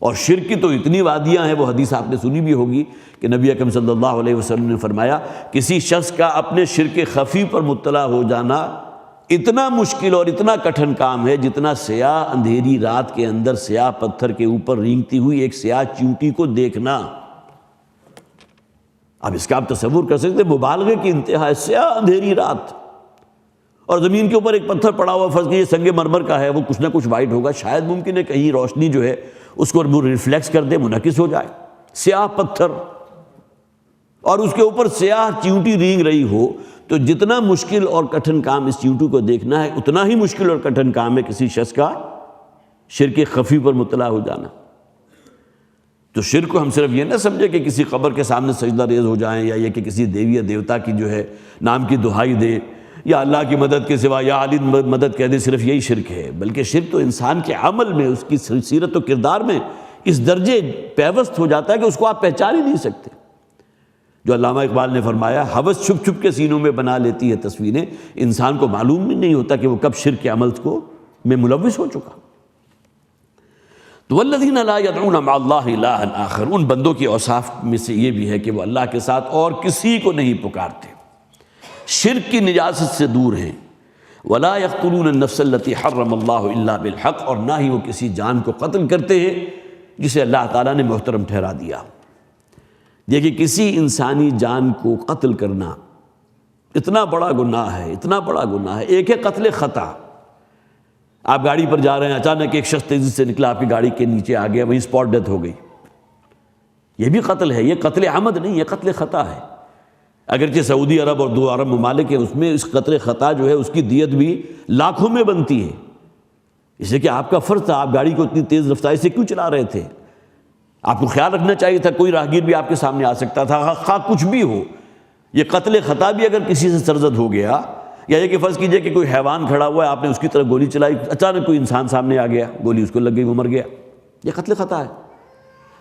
اور شرک کی تو اتنی وادیاں ہیں، وہ حدیث آپ نے سنی بھی ہوگی کہ نبی اکرم صلی اللہ علیہ وسلم نے فرمایا کسی شخص کا اپنے شرک خفی پر مطلع ہو جانا اتنا مشکل اور اتنا کٹھن کام ہے جتنا سیاہ اندھیری رات کے اندر سیاہ پتھر کے اوپر رینگتی ہوئی ایک سیاہ چیونٹی کو دیکھنا۔ اب اس کا آپ تصور کر سکتے ہیں، مبالغے کی انتہا ہے، سیاہ اندھیری رات اور زمین کے اوپر ایک پتھر پڑا ہوا، فرض کیجیے سنگ مرمر کا ہے، وہ کچھ نہ کچھ وائٹ ہوگا، شاید ممکن ہے کہیں روشنی جو ہے اس کو ریفلیکس کر دے، منعکس ہو جائے، سیاہ پتھر اور اس کے اوپر سیاہ چیونٹی رینگ رہی ہو، تو جتنا مشکل اور کٹھن کام اس چیونٹی کو دیکھنا ہے اتنا ہی مشکل اور کٹھن کام ہے کسی شخص کا شرک خفی پر مطلع ہو جانا۔ تو تو شرک کو ہم صرف یہ نہ سمجھے کہ کسی قبر کے سامنے سجدہ ریز ہو جائیں، یا یہ کہ کسی دیوی یا دیوتا کی جو ہے نام کی دہائی دیں، یا اللہ کی مدد کے سوا یا علی مدد کہہ دیں، صرف یہی شرک ہے۔ بلکہ شرک تو انسان کے عمل میں، اس کی سیرت و کردار میں اس درجے پیوست ہو جاتا ہے کہ اس کو آپ پہچان ہی نہیں سکتے۔ جو علامہ اقبال نے فرمایا، ہوس چھپ چھپ کے سینوں میں بنا لیتی ہے تصویریں، انسان کو معلوم ہی نہیں ہوتا کہ وہ کب شرک کے عمل کو میں ملوث ہو چکا۔ تو والذین لا یدعون مع اللہ الہا آخر، ان بندوں کی اوصاف میں سے یہ بھی ہے کہ وہ اللہ کے ساتھ اور کسی کو نہیں پکارتے، شرک کی نجاست سے دور ہیں۔ ولا یقتلون النفس التي حرم اللہ الا بالحق، اور نہ ہی وہ کسی جان کو قتل کرتے ہیں جسے اللہ تعالیٰ نے محترم ٹھہرا دیا۔ دیکھیے کسی انسانی جان کو قتل کرنا اتنا بڑا گناہ ہے، اتنا بڑا گناہ ہے۔ ایک ہے قتل خطا، آپ گاڑی پر جا رہے ہیں، اچانک ایک شخص تیزی سے نکلا، آپ کی گاڑی کے نیچے آ گیا، وہیں اسپاٹ ڈیتھ ہو گئی، یہ بھی قتل ہے، یہ قتل عمد نہیں، یہ قتل خطا ہے۔ اگرچہ سعودی عرب اور 2 عرب ممالک ہیں، اس میں اس قتل خطا جو ہے اس کی دیت بھی لاکھوں میں بنتی ہے، اس لیے کہ آپ کا فرض تھا، آپ گاڑی کو اتنی تیز رفتاری سے کیوں چلا رہے تھے؟ آپ کو خیال رکھنا چاہیے تھا، کوئی راہگیر بھی آپ کے سامنے آ سکتا تھا، خواہ کچھ بھی ہو۔ یہ قتل خطا بھی اگر کسی سے سرزد ہو گیا، یا یہ کہ فرض کیجئے کہ کوئی حیوان کھڑا ہوا ہے، آپ نے اس کی طرف گولی چلائی، اچانک کوئی انسان سامنے آ گیا، گولی اس کو لگ گئی، وہ مر گیا، یہ قتل خطا ہے۔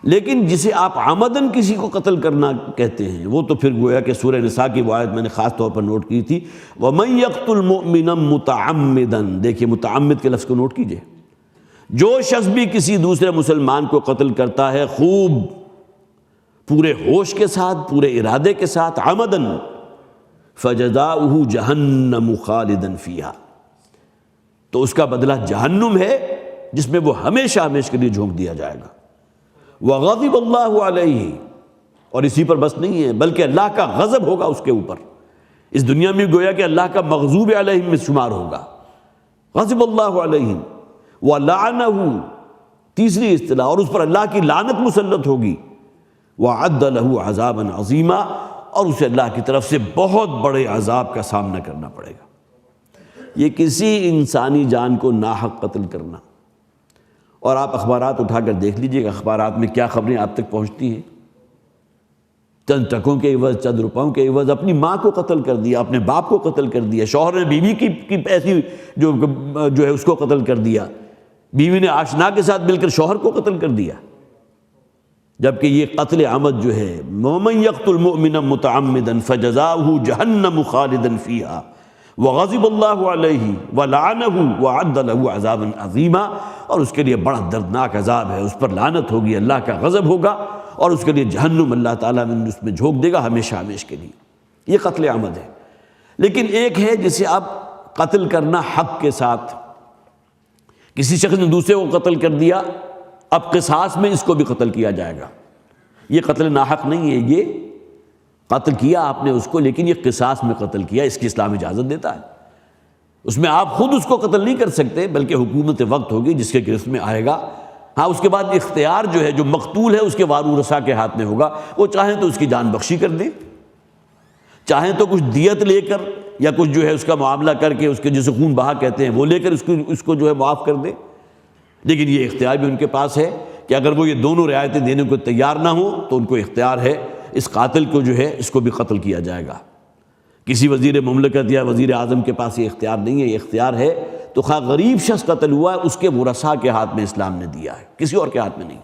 لیکن جسے آپ عمدن کسی کو قتل کرنا کہتے ہیں، وہ تو پھر گویا کہ سورہ نساء کی وہ آیت میں نے خاص طور پر نوٹ کی تھی، وَمَن يَقْتُلْ مُؤْمِنًا مُتَعَمِّدًا، دیکھیے متعمد کے لفظ کو نوٹ کیجئے، جو شخص بھی کسی دوسرے مسلمان کو قتل کرتا ہے خوب پورے ہوش کے ساتھ، پورے ارادے کے ساتھ، عمدن، فَجَزَاؤُهُ جَهَنَّمُ خَالِدًا فِيهَا، تو اس کا بدلہ جہنم ہے جس میں وہ ہمیشہ ہمیشہ کے لیے جھونک دیا جائے گا۔ وَغَضِبَ اللَّهُ عَلَيْهِ، اور اسی پر بس نہیں ہے بلکہ اللہ کا غضب ہوگا اس کے اوپر، اس دنیا میں گویا کہ اللہ کا مغضوب علیہم میں شمار ہوگا۔ غضب اللہ علیہم وَلَعَنَهُ، تیسری اصطلاح، اور اس پر اللہ کی لعنت مسلط ہوگی۔ وَعَدَّ لَهُ عَذَابًا عَظِيمًا، اور اسے اللہ کی طرف سے بہت بڑے عذاب کا سامنا کرنا پڑے گا۔ یہ کسی انسانی جان کو ناحق قتل کرنا، اور آپ اخبارات اٹھا کر دیکھ لیجئے کہ اخبارات میں کیا خبریں آپ تک پہنچتی ہیں۔ چند ٹکوں کے عوض، چند روپوں کے عوض اپنی ماں کو قتل کر دیا، اپنے باپ کو قتل کر دیا، شوہر نے بیوی کی ایسی جو ہے اس کو قتل کر دیا، بیوی نے آشنا کے ساتھ مل کر شوہر کو قتل کر دیا، جبکہ یہ قتل عمد جو ہے وَمَن يَقْتُلْ مُؤْمِنًا مُتَعَمِّدًا فَجَزَاؤُهُ جَهَنَّمُ خَالِدًا فِيهَا وَغَضِبَ اللَّهُ عَلَيْهِ وَلَعَنَهُ وَعَدَّ لَهُ عَذَابًا عَظِيمًا، اور اس کے لیے بڑا دردناک عذاب ہے، اس پر لعنت ہوگی، اللہ کا غضب ہوگا، اور اس کے لیے جہنم اللہ تعالیٰ اس میں جھونک دے گا ہمیشہ ہمیشہ کے لیے۔ یہ قتل عمد ہے۔ لیکن ایک ہے جسے آپ قتل کرنا حق کے ساتھ، کسی شخص نے دوسرے کو قتل کر دیا، اب قصاص میں اس کو بھی قتل کیا جائے گا۔ یہ قتل ناحق نہیں ہے، یہ قتل کیا آپ نے اس کو، لیکن یہ قصاص میں قتل کیا، اس کی اسلام اجازت دیتا ہے۔ اس میں آپ خود اس کو قتل نہیں کر سکتے، بلکہ حکومت وقت ہوگی جس کے گرفت میں آئے گا۔ ہاں اس کے بعد اختیار جو ہے، جو مقتول ہے اس کے وارثاء کے ہاتھ میں ہوگا، وہ چاہیں تو اس کی جان بخشی کر دیں، چاہیں تو کچھ دیت لے کر یا کچھ جو ہے اس کا معاملہ کر کے، اس کے جسے خون بہا کہتے ہیں وہ لے کر اس کو جو ہے معاف کر دیں، لیکن یہ اختیار بھی ان کے پاس ہے کہ اگر وہ یہ دونوں رعایتیں دینے کو تیار نہ ہوں تو ان کو اختیار ہے اس قاتل کو جو ہے اس کو بھی قتل کیا جائے گا۔ کسی وزیر مملکت یا وزیر اعظم کے پاس یہ اختیار نہیں ہے، یہ اختیار ہے تو خواہ غریب شخص قتل ہوا ہے اس کے ورثاء کے ہاتھ میں اسلام نے دیا ہے، کسی اور کے ہاتھ میں نہیں۔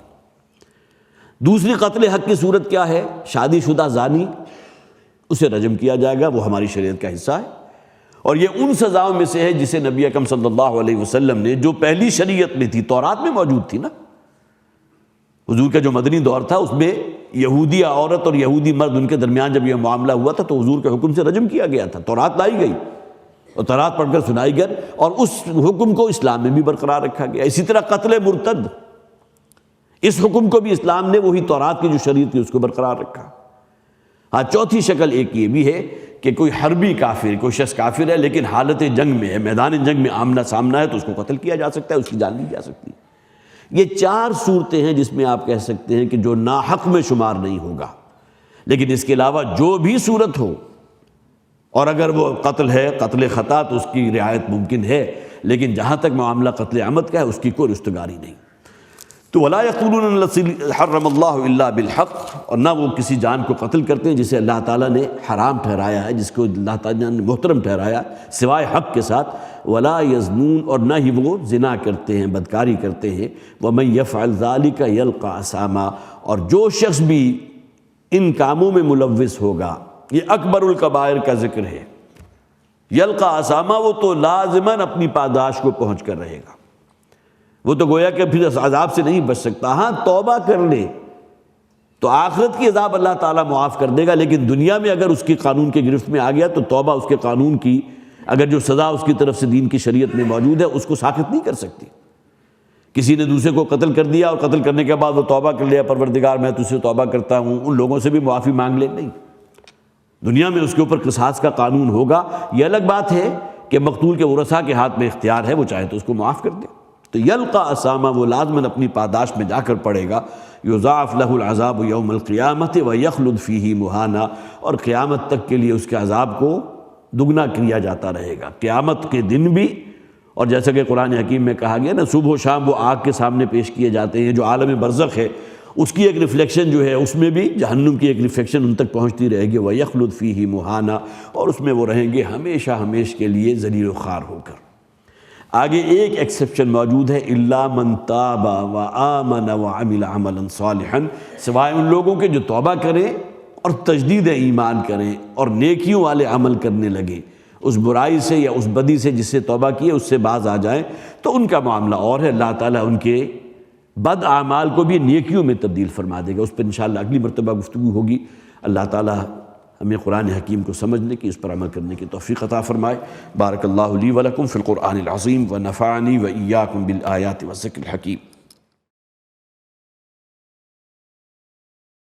دوسری قتل حق کی صورت کیا ہے؟ شادی شدہ زانی، اسے رجم کیا جائے گا، وہ ہماری شریعت کا حصہ ہے، اور یہ ان سزاؤں میں سے ہے جسے نبی اکرم صلی اللہ علیہ وسلم نے، جو پہلی شریعت میں تھی، تورات میں موجود تھی نا، حضور کا جو مدنی دور تھا اس میں یہودی عورت اور یہودی مرد ان کے درمیان جب یہ معاملہ ہوا تھا تو حضور کے حکم سے رجم کیا گیا تھا، تورات لائی گئی اور تورات پڑھ کر سنائی گئی، اور اس حکم کو اسلام میں بھی برقرار رکھا گیا۔ اسی طرح قتل مرتد، اس حکم کو بھی اسلام نے وہی تورات کی جو شریعت تھی اس کو برقرار رکھا۔ ہاں چوتھی شکل ایک یہ بھی ہے کہ کوئی حربی کافر، کوئی شخص کافر ہے لیکن حالت جنگ میں ہے، میدان جنگ میں آمنا سامنا ہے، تو اس کو قتل کیا جا سکتا ہے، اس کی جان لی جا سکتی ہے۔ یہ چار صورتیں ہیں جس میں آپ کہہ سکتے ہیں کہ جو ناحق میں شمار نہیں ہوگا، لیکن اس کے علاوہ جو بھی صورت ہو، اور اگر وہ قتل ہے، قتل خطا، تو اس کی رعایت ممکن ہے، لیکن جہاں تک معاملہ قتل عمد کا ہے اس کی کوئی رستگاری نہیں۔ تو ولا یقتلون النفس حرم اللہ الا بالحق، اور نہ وہ کسی جان کو قتل کرتے ہیں جسے اللہ تعالیٰ نے حرام ٹھہرایا ہے، جس کو اللہ تعالیٰ نے محترم ٹھہرایا سوائے حق کے ساتھ، ولا یزنون، اور نہ ہی وہ زنا کرتے ہیں، بدکاری کرتے ہیں، ومن یفعل ذلک یلقى اثاما، اور جو شخص بھی ان کاموں میں ملوث ہوگا، یہ اکبر الکبائر کا ذکر ہے، یلقى اثاما، وہ تو لازماً اپنی پاداش کو پہنچ کر رہے گا، وہ تو گویا کہ پھر عذاب سے نہیں بچ سکتا۔ ہاں توبہ کر لے تو آخرت کی عذاب اللہ تعالیٰ معاف کر دے گا، لیکن دنیا میں اگر اس کی قانون کی گرفت میں آ گیا تو توبہ اس کے قانون کی، اگر جو سزا اس کی طرف سے دین کی شریعت میں موجود ہے اس کو ساخط نہیں کر سکتی۔ کسی نے دوسرے کو قتل کر دیا اور قتل کرنے کے بعد وہ توبہ کر لیا، پروردگار میں تجھ سے توبہ کرتا ہوں، ان لوگوں سے بھی معافی مانگ لے، نہیں، دنیا میں اس کے اوپر قصاص کا قانون ہوگا۔ یہ الگ بات ہے کہ مقتول کے ورثاء کے ہاتھ میں اختیار ہے، وہ چاہے تو اس کو معاف کر دے۔ تو یلقى اثاما، وہ لازماً اپنی پاداش میں جا کر پڑے گا، یضاعف له العذاب یوم القیامت ویخلد فیہ مہانا، اور قیامت تک کے لیے اس کے عذاب کو دگنا کیا جاتا رہے گا، قیامت کے دن بھی، اور جیسا کہ قرآن حکیم میں کہا گیا نا، صبح و شام وہ آگ کے سامنے پیش کیے جاتے ہیں، جو عالم برزخ ہے اس کی ایک ریفلیکشن جو ہے، اس میں بھی جہنم کی ایک ریفلیکشن ان تک پہنچتی رہے گی، ویخلد فیہ مہانا، اور اس میں وہ رہیں گے ہمیشہ ہمیش کے لیے ذلیل و خوار ہو کر۔ آگے ایک ایکسیپشن موجود ہے، الا من تاب وآمن وعمل عملا صالحا، سوائے ان لوگوں کے جو توبہ کریں اور تجدید ایمان کریں اور نیکیوں والے عمل کرنے لگے، اس برائی سے یا اس بدی سے جس سے توبہ کیے اس سے باز آ جائیں، تو ان کا معاملہ اور ہے، اللہ تعالیٰ ان کے بد اعمال کو بھی نیکیوں میں تبدیل فرما دے گا۔ اس پر انشاءاللہ اگلی مرتبہ گفتگو ہوگی۔ اللہ تعالیٰ ہمیں قرآن حکیم کو سمجھنے کی، اس پر عمل کرنے کی توفیق عطا فرمائے۔ بارک اللہ لی ولکم فی القرآن العظیم ونفعنی وإیاکم بالآیات والذکر الحکیم۔